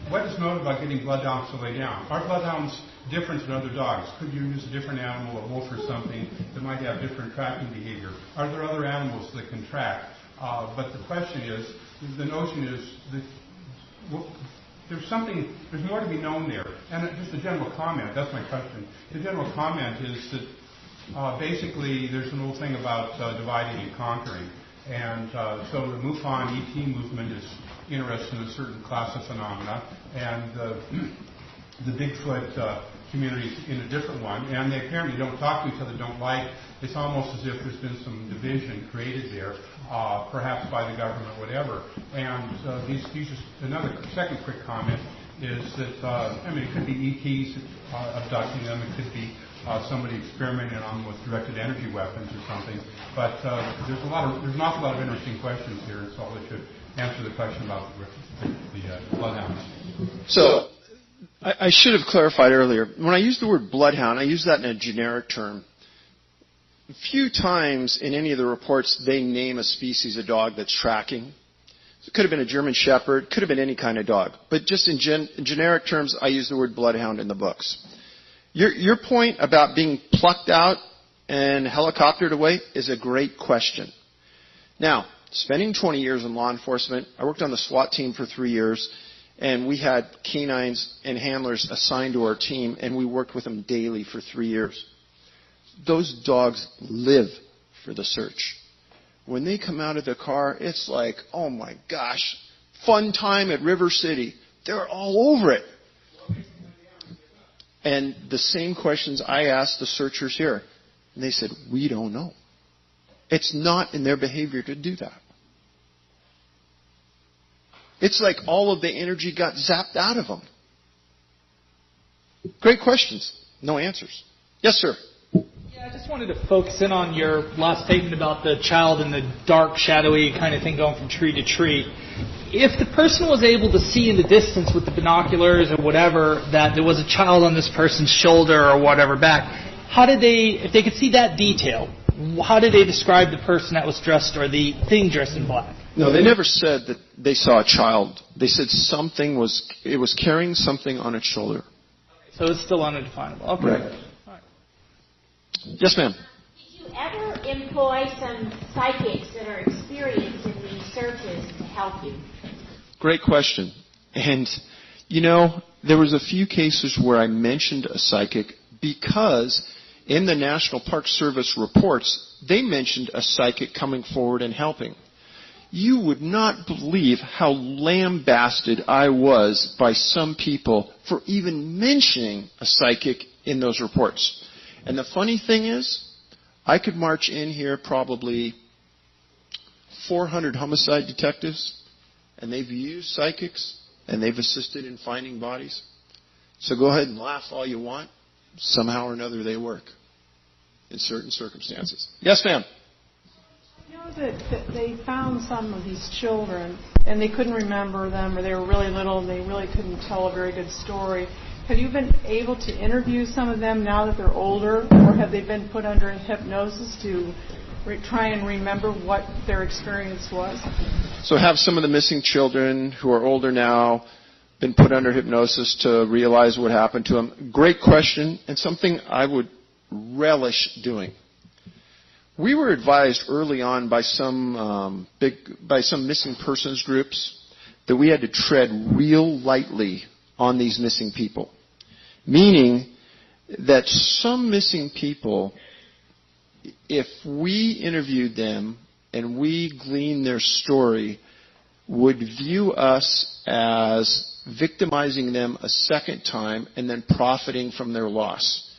what is known about getting bloodhounds to lay down? Are bloodhounds different than other dogs? Could you use a different animal, a wolf or something, that might have different tracking behavior? Are there other animals that can track? But the question is, the notion is that there's more to be known there. And just a general comment, that's my question. The general comment is that basically there's an old thing about dividing and conquering. And so the MUFON ET movement is interested in a certain class of phenomena, and the Bigfoot community is in a different one. And they apparently don't talk to each other, don't like. It's almost as if there's been some division created there, perhaps by the government or whatever. And these just another second quick comment is that it could be ETs abducting them. It could be somebody experimenting on them with directed energy weapons or something. But there's an awful lot of interesting questions here, and so I'll let you answer the question about the bloodhounds. So I should have clarified earlier. When I use the word bloodhound, I use that in a generic term. A few times in any of the reports, they name a species of dog that's tracking. It could have been a German Shepherd, could have been any kind of dog. But just in generic terms, I use the word bloodhound in the books. Your point about being plucked out and helicoptered away is a great question. Now, spending 20 years in law enforcement, I worked on the SWAT team for 3 years, and we had canines and handlers assigned to our team, and we worked with them daily for 3 years. Those dogs live for the search. When they come out of the car, it's like, oh my gosh, fun time at River City. They're all over it. And the same questions I asked the searchers here. And they said, we don't know. It's not in their behavior to do that. It's like all of the energy got zapped out of them. Great questions. No answers. Yes, sir. Yeah, I just wanted to focus in on your last statement about the child and the dark, shadowy kind of thing going from tree to tree. If the person was able to see in the distance with the binoculars or whatever that there was a child on this person's shoulder or whatever back, how did they, if they could see that detail, how did they describe the person that was dressed or the thing dressed in black? No, they never said that they saw a child. They said it was carrying something on its shoulder. So it's still undefinable. Okay. Right. All right. Yes, ma'am. Did you ever employ some psychics that are experienced in these searches to help you? Great question. And, there was a few cases where I mentioned a psychic because in the National Park Service reports, they mentioned a psychic coming forward and helping. You would not believe how lambasted I was by some people for even mentioning a psychic in those reports. And the funny thing is, I could march in here probably 400 homicide detectives, and they've used psychics, and they've assisted in finding bodies. So go ahead and laugh all you want. Somehow or another they work in certain circumstances. Yes, ma'am. I know that they found some of these children, and they couldn't remember them, or they were really little, and they really couldn't tell a very good story. Have you been able to interview some of them now that they're older, or have they been put under hypnosis to try and remember what their experience was? So have some of the missing children who are older now been put under hypnosis to realize what happened to them? Great question, and something I would relish doing. We were advised early on by some missing persons groups that we had to tread real lightly on these missing people. Meaning that some missing people, if we interviewed them and we gleaned their story, would view us as victimizing them a second time and then profiting from their loss.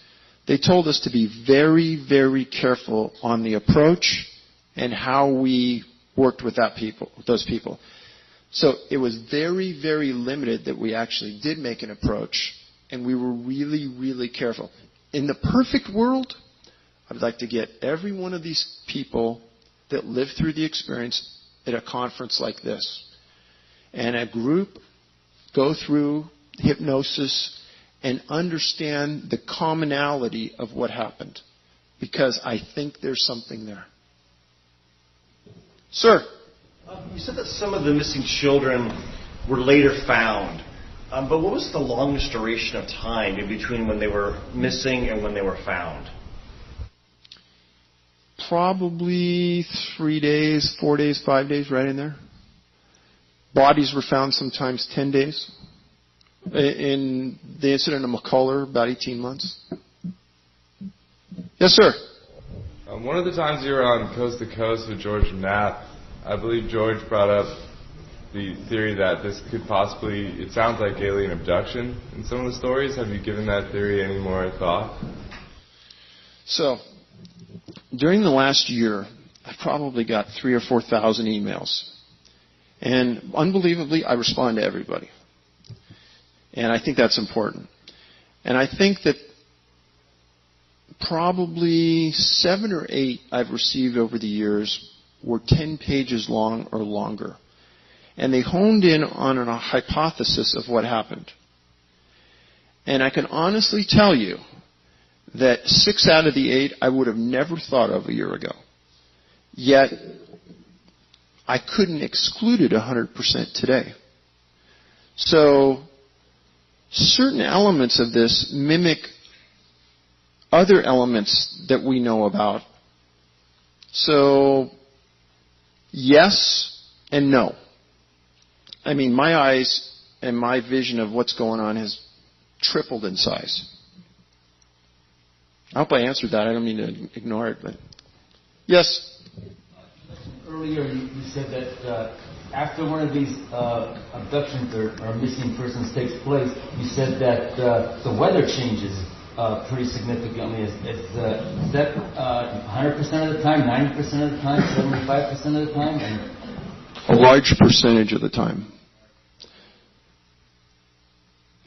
They told us to be very, very careful on the approach and how we worked with those people. So it was very, very limited that we actually did make an approach, and we were really, really careful. In the perfect world, I'd like to get every one of these people that lived through the experience at a conference like this. And a group go through hypnosis and understand the commonality of what happened. Because I think there's something there. Sir? You said that some of the missing children were later found. But what was the longest duration of time in between when they were missing and when they were found? Probably 3 days, 4 days, 5 days, right in there. Bodies were found sometimes 10 days. In the incident of McCullough, about 18 months. Yes, sir. One of the times you were on Coast to Coast with George Knapp, I believe George brought up the theory that this could possibly, it sounds like alien abduction in some of the stories. Have you given that theory any more thought? So, during the last year, I probably got 3,000 or 4,000 emails. And unbelievably, I respond to everybody. And I think that's important. And I think that probably 7 or 8 I've received over the years were 10 pages long or longer. And they honed in on a hypothesis of what happened. And I can honestly tell you that 6 out of the 8 I would have never thought of a year ago. Yet, I couldn't exclude it 100% today. So, certain elements of this mimic other elements that we know about. So, yes and no. I mean, my eyes and my vision of what's going on has tripled in size. I hope I answered that. I don't mean to ignore it, but yes. Earlier, you said that after one of these abductions or missing persons takes place, you said that the weather changes pretty significantly. Is that 100% of the time, 90% of the time, 75% of the time? A large percentage of the time.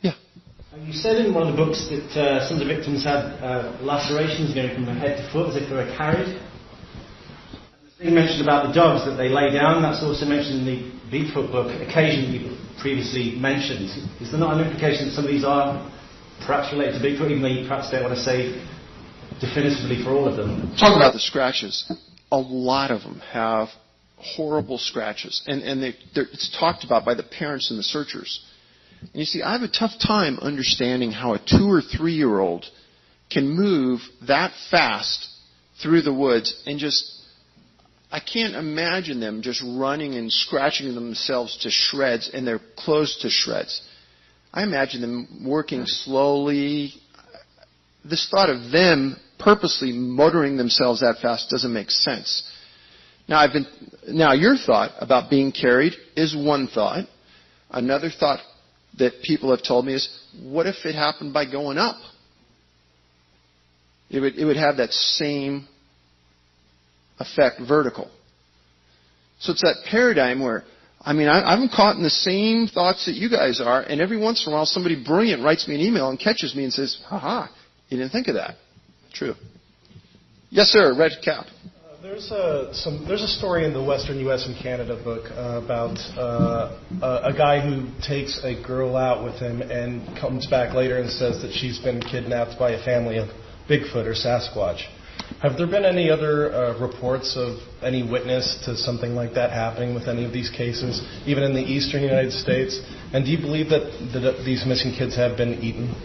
Yeah. You said in one of the books that some of the victims had lacerations going from head to foot as if they were carried. You mentioned about the dogs that they lay down. That's also mentioned in the Bigfoot book, occasionally previously mentioned. Is there not an implication that some of these are perhaps related to Bigfoot, even though you perhaps don't want to say definitively for all of them? Talk about the scratches. A lot of them have horrible scratches. And it's talked about by the parents and the searchers. And you see, I have a tough time understanding how a 2 or 3-year-old can move that fast through the woods and just... I can't imagine them just running and scratching themselves to shreds and their clothes to shreds. I imagine them working slowly. This thought of them purposely motoring themselves that fast doesn't make sense. Now your thought about being carried is one thought. Another thought that people have told me is, what if it happened by going up? It would have that same effect vertical. So it's that paradigm where, I'm caught in the same thoughts that you guys are, and every once in a while somebody brilliant writes me an email and catches me and says, "Ha, you didn't think of that." True. Yes, sir, red cap. There's a story in the Western U.S. and Canada book about a guy who takes a girl out with him and comes back later and says that she's been kidnapped by a family of Bigfoot or Sasquatch. Have there been any other reports of any witness to something like that happening with any of these cases, even in the eastern United States? And do you believe that these missing kids have been eaten?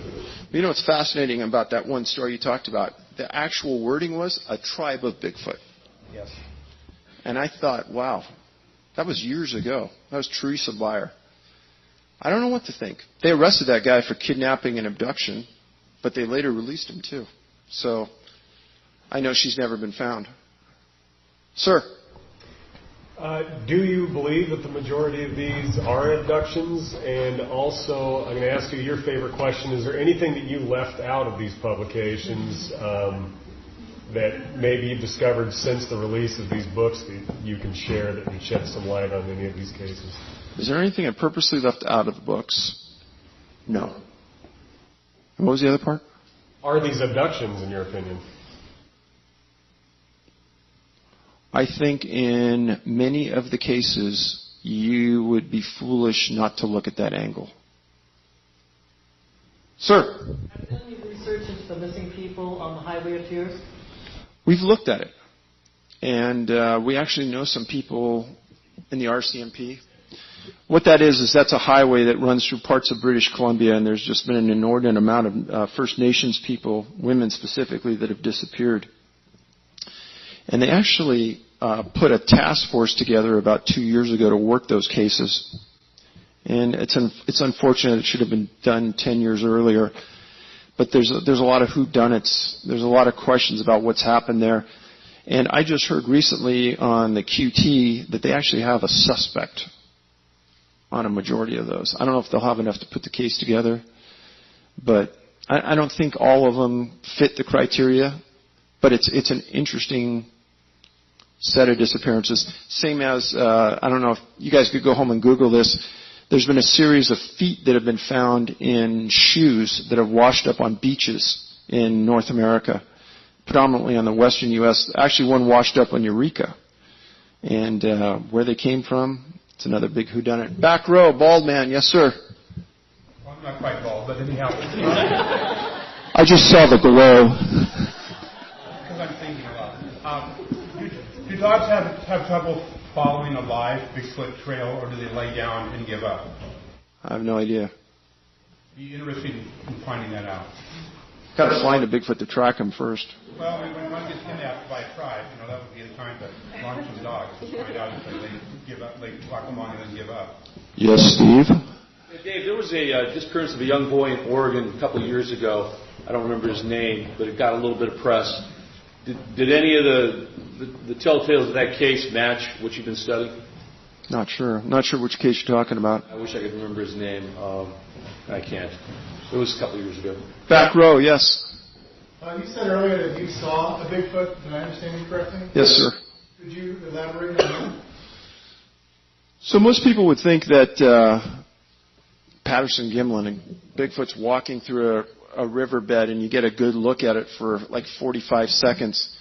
You know what's fascinating about that one story you talked about? The actual wording was a tribe of Bigfoot. Yes. And I thought, wow, that was years ago. That was Teresa Beyer. I don't know what to think. They arrested that guy for kidnapping and abduction, but they later released him too. So I know she's never been found. Sir? Do you believe that the majority of these are abductions? And also, I'm going to ask you your favorite question. Is there anything that you left out of these publications that maybe you've discovered since the release of these books that you can share that can shed some light on any of these cases? Is there anything I purposely left out of the books? No. And what was the other part? Are these abductions, in your opinion? I think in many of the cases, you would be foolish not to look at that angle. Sir? Have you done any research into the missing people on the Highway of Tears? We've looked at it. And we actually know some people in the RCMP. What that is that's a highway that runs through parts of British Columbia, and there's just been an inordinate amount of First Nations people, women specifically, that have disappeared. And they actually put a task force together about 2 years ago to work those cases. And it's unfortunate. It should have been done 10 years earlier. But there's a lot of whodunits. There's a lot of questions about what's happened there. And I just heard recently on the QT that they actually have a suspect on a majority of those. I don't know if they'll have enough to put the case together, but I don't think all of them fit the criteria, but it's an interesting set of disappearances. Same as, I don't know if you guys could go home and Google this. There's been a series of feet that have been found in shoes that have washed up on beaches in North America, predominantly on the western U.S. Actually, one washed up on Eureka. And where they came from, it's another big whodunit. Back row, bald man. Yes, sir. Well, I'm not quite bald, but anyhow. I just saw the glow. Because I'm thinking a lot. Do dogs have trouble following a live Bigfoot trail, or do they lay down and give up? I have no idea. Be interesting in finding that out. Got to find a Bigfoot to track him first. Well, when one gets kidnapped by a tribe, that would be the time to launch some dogs to find out if they give up, they walk along and then give up. Yes, Steve? Dave, there was a disappearance of a young boy in Oregon a couple of years ago. I don't remember his name, but it got a little bit of press. Did any of the telltales of that case match what you've been studying? Not sure. Not sure which case you're talking about. I wish I could remember his name. I can't. It was a couple of years ago. Back row, yes. You said earlier that you saw a Bigfoot. Did I understand you correctly? Yes, sir. Could you elaborate on that? So most people would think that Patterson Gimlin and Bigfoot's walking through a riverbed and you get a good look at it for like 45 seconds.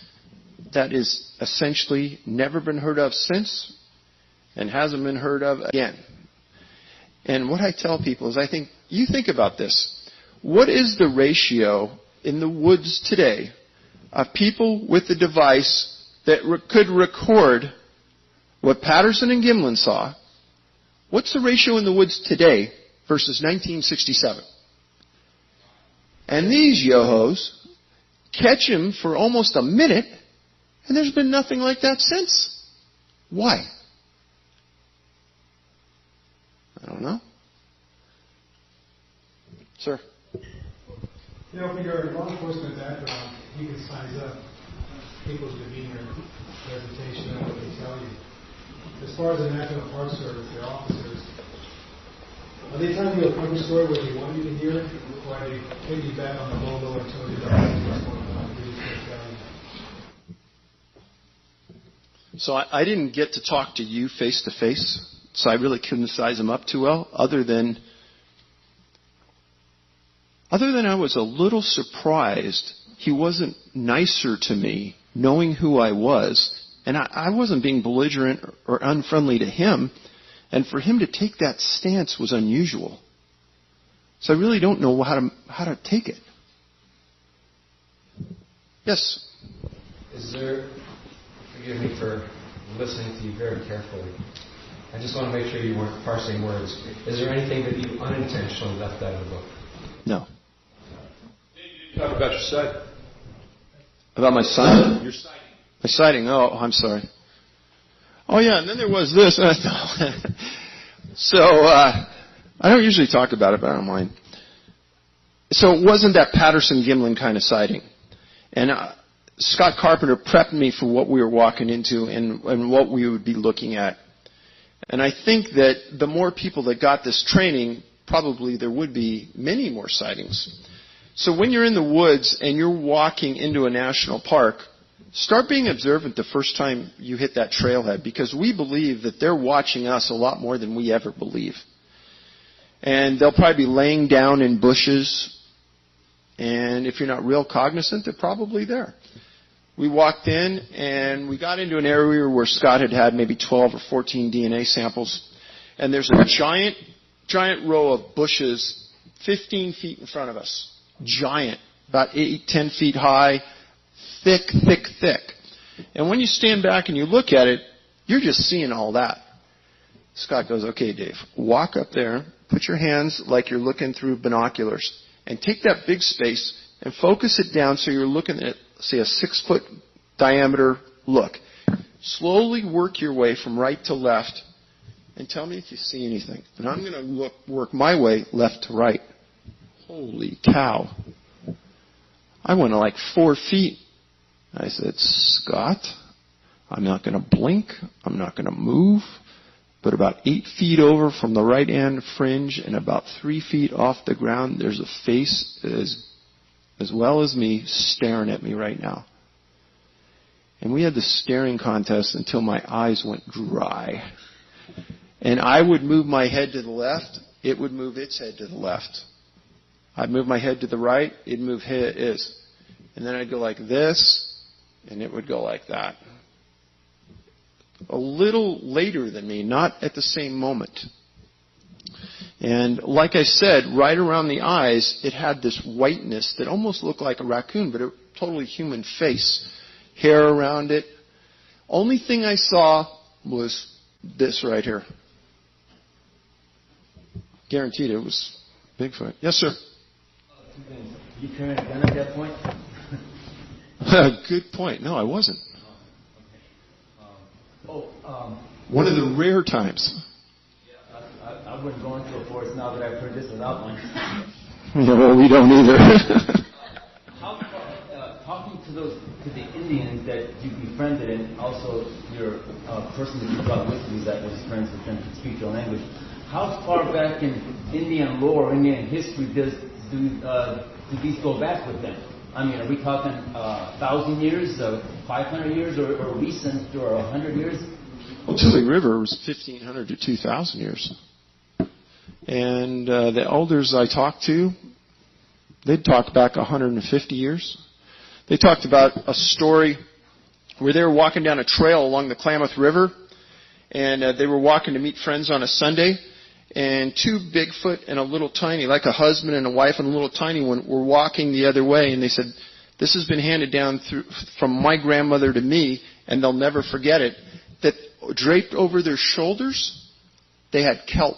That is essentially never been heard of since and hasn't been heard of again. And what I tell people is you think about this. What is the ratio in the woods today of people with the device that could record what Patterson and Gimlin saw? What's the ratio in the woods today versus 1967? And these yo-hos catch him for almost a minute, and there's been nothing like that since. Why? I don't know. Sir? From your law enforcement background, you can size up people's demeanor, presentation, and what they tell you. As far as the National Park Service, their officers, are they telling you a cover story where they want you to hear it, or are they taking you back on the low and telling you what's going on? So I didn't get to talk to you face to face, so I really couldn't size him up too well, other than I was a little surprised he wasn't nicer to me, knowing who I was, and I wasn't being belligerent or unfriendly to him, and for him to take that stance was unusual. So I really don't know how to take it. Yes? Is there, forgive me for listening to you very carefully, I just want to make sure you weren't parsing words. Is there anything that you unintentionally left out of the book? No. You talk about your sighting. About my sighting? Your sighting. My sighting. Oh, I'm sorry. Oh, yeah, and then there was this. So, I don't usually talk about it, but I don't mind. So it wasn't that Patterson-Gimlin kind of sighting. And Scott Carpenter prepped me for what we were walking into and what we would be looking at. And I think that the more people that got this training, probably there would be many more sightings. So when you're in the woods and you're walking into a national park, start being observant the first time you hit that trailhead, because we believe that they're watching us a lot more than we ever believe. And they'll probably be laying down in bushes, and if you're not real cognizant, they're probably there. We walked in, and we got into an area where Scott had maybe 12 or 14 DNA samples, and there's a giant row of bushes 15 feet in front of us. Giant, about 8-10 feet high, thick. And when you stand back and you look at it, you're just seeing all that. Scott goes, okay, Dave, walk up there, put your hands like you're looking through binoculars, and take that big space and focus it down so you're looking at, say, a 6-foot diameter look. Slowly work your way from right to left and tell me if you see anything. And I'm going to work my way left to right. Holy cow. I went like 4 feet. I said, Scott, I'm not going to blink. I'm not going to move. But about 8 feet over from the right hand fringe and about 3 feet off the ground, there's a face as well as me staring at me right now. And we had this staring contest until my eyes went dry. And I would move my head to the left. It would move its head to the left. I'd move my head to the right. It'd move his. And then I'd go like this, and it would go like that. A little later than me, not at the same moment. And like I said, right around the eyes, it had this whiteness that almost looked like a raccoon, but a totally human face. Hair around it. Only thing I saw was this right here. Guaranteed it was Bigfoot. Yes, sir? You carrying a gun at that point? Good point. No, I wasn't. One of the rare times. I wouldn't go into a forest now that I've heard this without one. Yeah, well, we don't either. How talking to the Indians that you befriended, and also your person that you brought with you that was friends with them to speak your language, how far back in Indian lore, Indian history, do these go back with them? I mean, are we talking 1,000 years, 500 years, or recent, or 100 years? Well, Tule River was 1,500 to 2,000 years. And the elders I talked to, they'd talk back 150 years. They talked about a story where they were walking down a trail along the Klamath River, and they were walking to meet friends on a Sunday, and 2 Bigfoot and a little tiny, like a husband and a wife and a little tiny one, were walking the other way, and they said, this has been handed down from my grandmother to me, and they'll never forget it, that draped over their shoulders, they had kelp.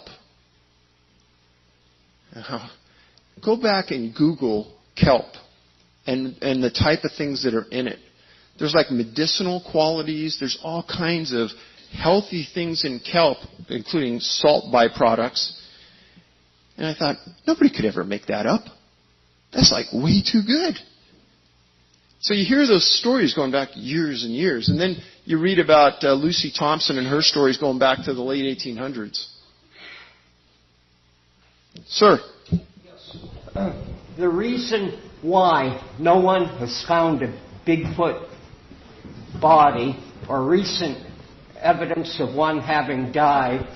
Now, go back and Google kelp and the type of things that are in it. There's like medicinal qualities. There's all kinds of healthy things in kelp, including salt byproducts. And I thought, nobody could ever make that up. That's like way too good. So you hear those stories going back years and years. And then you read about Lucy Thompson and her stories going back to the late 1800s. Sir? The reason why no one has found a Bigfoot body or recent evidence of one having died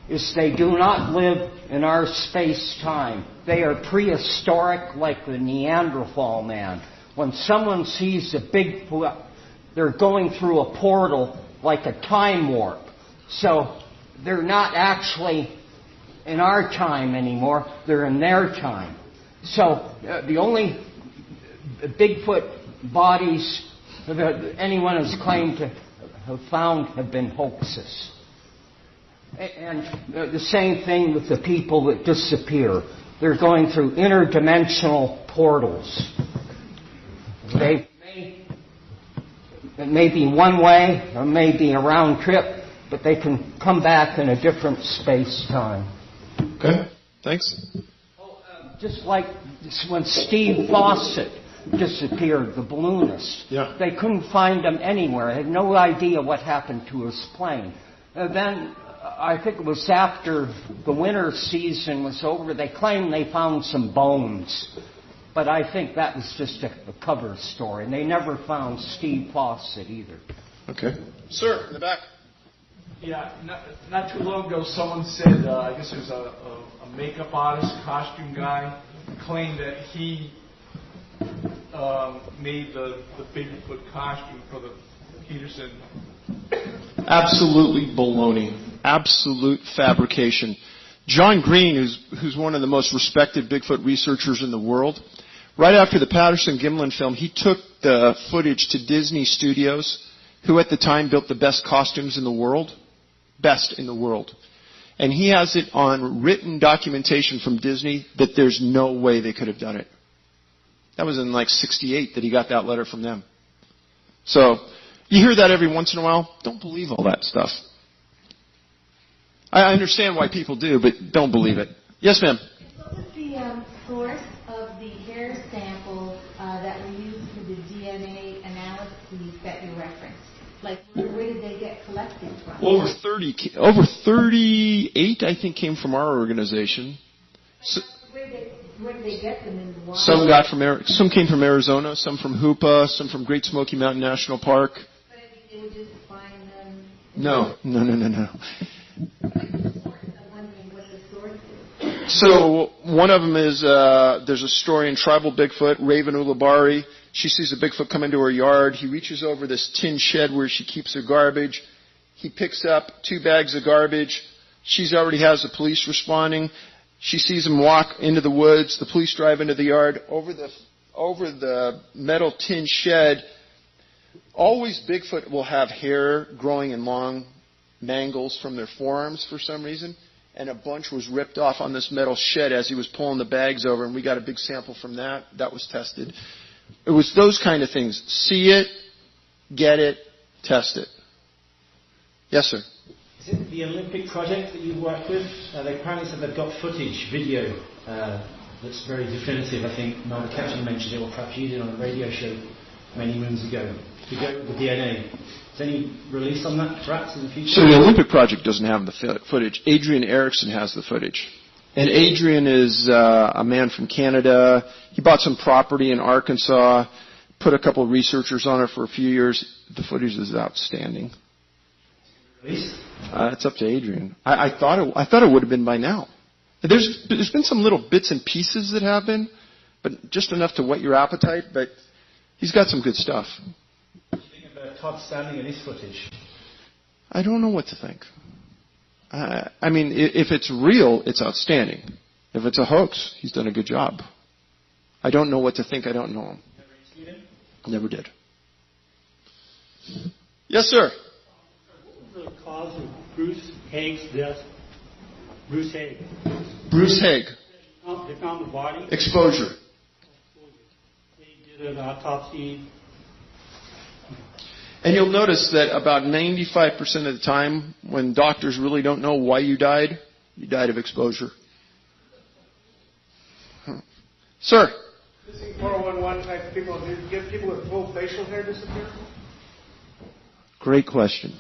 is they do not live in our space-time. They are prehistoric like the Neanderthal man. When someone sees a Bigfoot, they're going through a portal like a time warp. So they're not actually in our time anymore. They're in their time. So the only Bigfoot bodies that anyone has claimed to have found have been hoaxes. And the same thing with the people that disappear. They're going through interdimensional portals. It may be one way, or may be a round trip, but they can come back in a different space-time. Okay, thanks. Just like when Steve Fawcett disappeared, the balloonist. Yeah. They couldn't find him anywhere. They had no idea what happened to his plane. Then, I think it was after the winter season was over, they claimed they found some bones. But I think that was just a cover story. And they never found Steve Fawcett either. Okay. Sir, in the back. Yeah, not too long ago, someone said, I guess it was a makeup artist, costume guy, claimed that he made the Bigfoot costume for the Peterson. Absolutely baloney. Absolute fabrication. John Green, who's one of the most respected Bigfoot researchers in the world, right after the Patterson-Gimlin film, he took the footage to Disney Studios, who at the time built the best costumes in the world. Best in the world. And he has it on written documentation from Disney that there's no way they could have done it. That was in like 68 that he got that letter from them. So, you hear that every once in a while. Don't believe all that stuff. I understand why people do, but don't believe it. Yes, ma'am? What was the source of the hair sample that were used for the DNA analysis Like, where did they get collected from? Well, over 38, I think, came from our organization. So, where did they get them in the wild? Some came from Arizona, some from Hoopa, some from Great Smoky Mountain National Park. But they would just find them. No. I'm wondering what the source is. So one of them is there's a story in Tribal Bigfoot, Raven Ulibarri. She sees a Bigfoot come into her yard. He reaches over this tin shed where she keeps her garbage. He picks up 2 bags of garbage. She already has the police responding. She sees him walk into the woods. The police drive into the yard. Over the metal tin shed, always Bigfoot will have hair growing in long mangles from their forearms for some reason. And a bunch was ripped off on this metal shed as he was pulling the bags over. And we got a big sample from that. That was tested. It was those kind of things. See it, get it, test it. Yes, sir. Is it the Olympic project that you work with? They apparently said they've got footage, video, that's very definitive. I think Melba Captain mentioned it, or perhaps you did on a radio show many moons ago, to go with the DNA. Is any release on that, perhaps, in the future? So the Olympic project doesn't have the footage. Adrian Erickson has the footage. And Adrian is a man from Canada. He bought some property in Arkansas, put a couple of researchers on it for a few years. The footage is outstanding. It's up to Adrian. I thought it would have been by now. There's been some little bits and pieces that have been, but just enough to whet your appetite. But he's got some good stuff. What do you think of Todd Standing and his footage? I don't know what to think. I mean, if it's real, it's outstanding. If it's a hoax, he's done a good job. I don't know what to think. I don't know him. Never interviewed him? Never did. Yes, sir. What was the cause of Bruce Haig's death? Bruce Haig. Bruce Haig. They found the body. Exposure. They did an autopsy. And you'll notice that about 95% of the time, when doctors really don't know why you died of exposure. Sir? Missing 411 type people, do you get people with full facial hair disappear? Great question.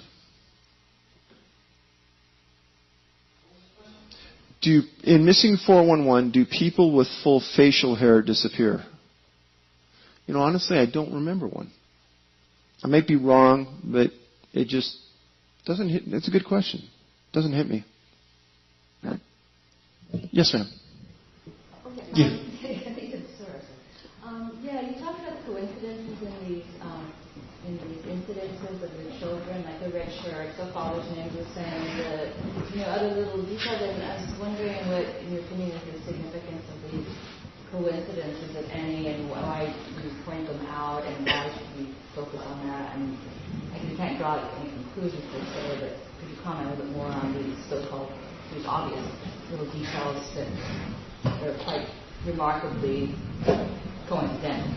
In Missing 411, do people with full facial hair disappear? You know, honestly, I don't remember one. I might be wrong, but it just doesn't hit. It's a good question. It doesn't hit me. Yes, ma'am. Okay. Yeah. I think it's Sarah. Yeah, you talked about the coincidences in these incidences of the children, like the red shirts, the father's names were saying, other little details. And I was wondering what, in your opinion, is the significance of these coincidences, if any, and why do you point them out, and why should we focus on that? And you can't draw any conclusions per se, but could you comment a little bit more on these so-called, these obvious little details that are quite remarkably coincidental?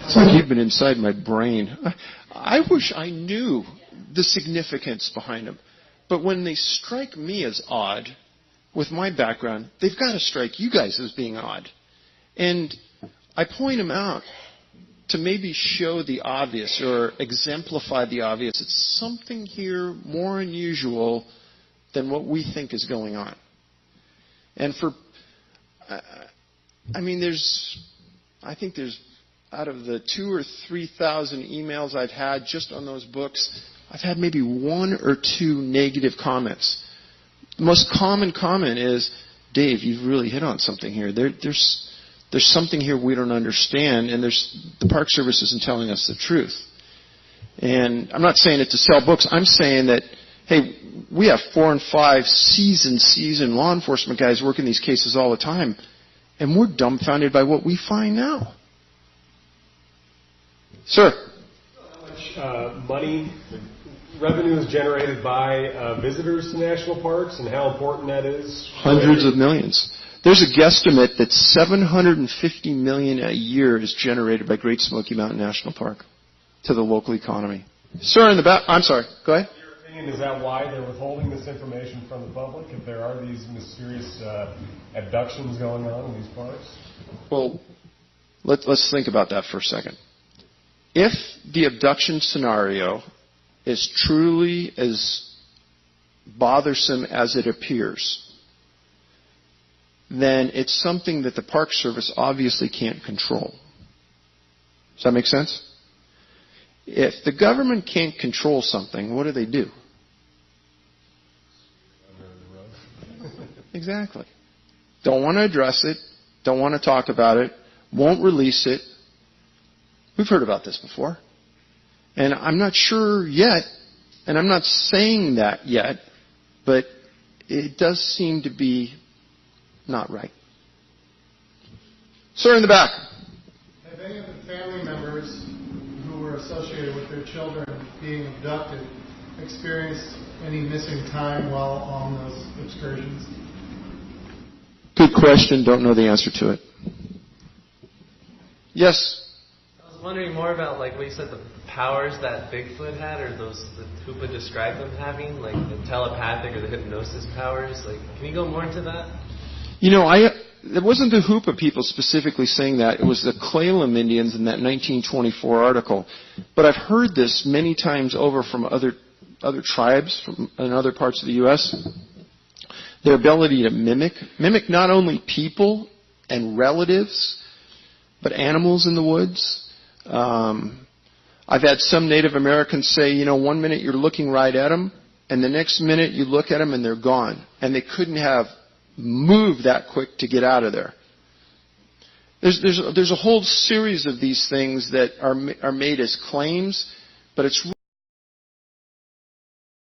It's like you've been inside my brain. I wish I knew the significance behind them. But when they strike me as odd, with my background, they've got to strike you guys as being odd. And I point them out to maybe show the obvious or exemplify the obvious. It's something here more unusual than what we think is going on. And I think there's, out of the 2,000 or 3,000 emails I've had just on those books, I've had maybe 1 or 2 negative comments. The most common comment is, Dave, you've really hit on something here. There's something here we don't understand, and the Park Service isn't telling us the truth. And I'm not saying it to sell books. I'm saying that, hey, we have 4 and 5 seasoned law enforcement guys working these cases all the time, and we're dumbfounded by what we find now. Sir? How much money, revenue is generated by visitors to national parks, and how important that is? Hundreds of millions. There's a guesstimate that $750 million a year is generated by Great Smoky Mountain National Park to the local economy. Sir, in the back. I'm sorry. Go ahead. In your opinion, is that why they're withholding this information from the public, if there are these mysterious abductions going on in these parks? Well, let's think about that for a second. If the abduction scenario is truly as bothersome as it appears, then it's something that the Park Service obviously can't control. Does that make sense? If the government can't control something, what do? Exactly. Don't want to address it, don't want to talk about it, won't release it. We've heard about this before. And I'm not sure yet, and I'm not saying that yet, but it does seem to be not right. Sir in the back. Have any of the family members who were associated with their children being abducted experienced any missing time while on those excursions? Good question. Don't know the answer to it. Yes? I was wondering more about, like, what you said, the powers that Bigfoot had, or those that Hoopa described them having, like the telepathic or the hypnosis powers. Like, can you go more into that? You know, it wasn't the Hoopa people specifically saying that. It was the Clallam Indians in that 1924 article. But I've heard this many times over from other tribes in other parts of the U.S. Their ability to mimic not only people and relatives, but animals in the woods. I've had some Native Americans say, you know, one minute you're looking right at them, and the next minute you look at them and they're gone. And they couldn't have moved that quick to get out of there. There's a whole series of these things that are made as claims, but it's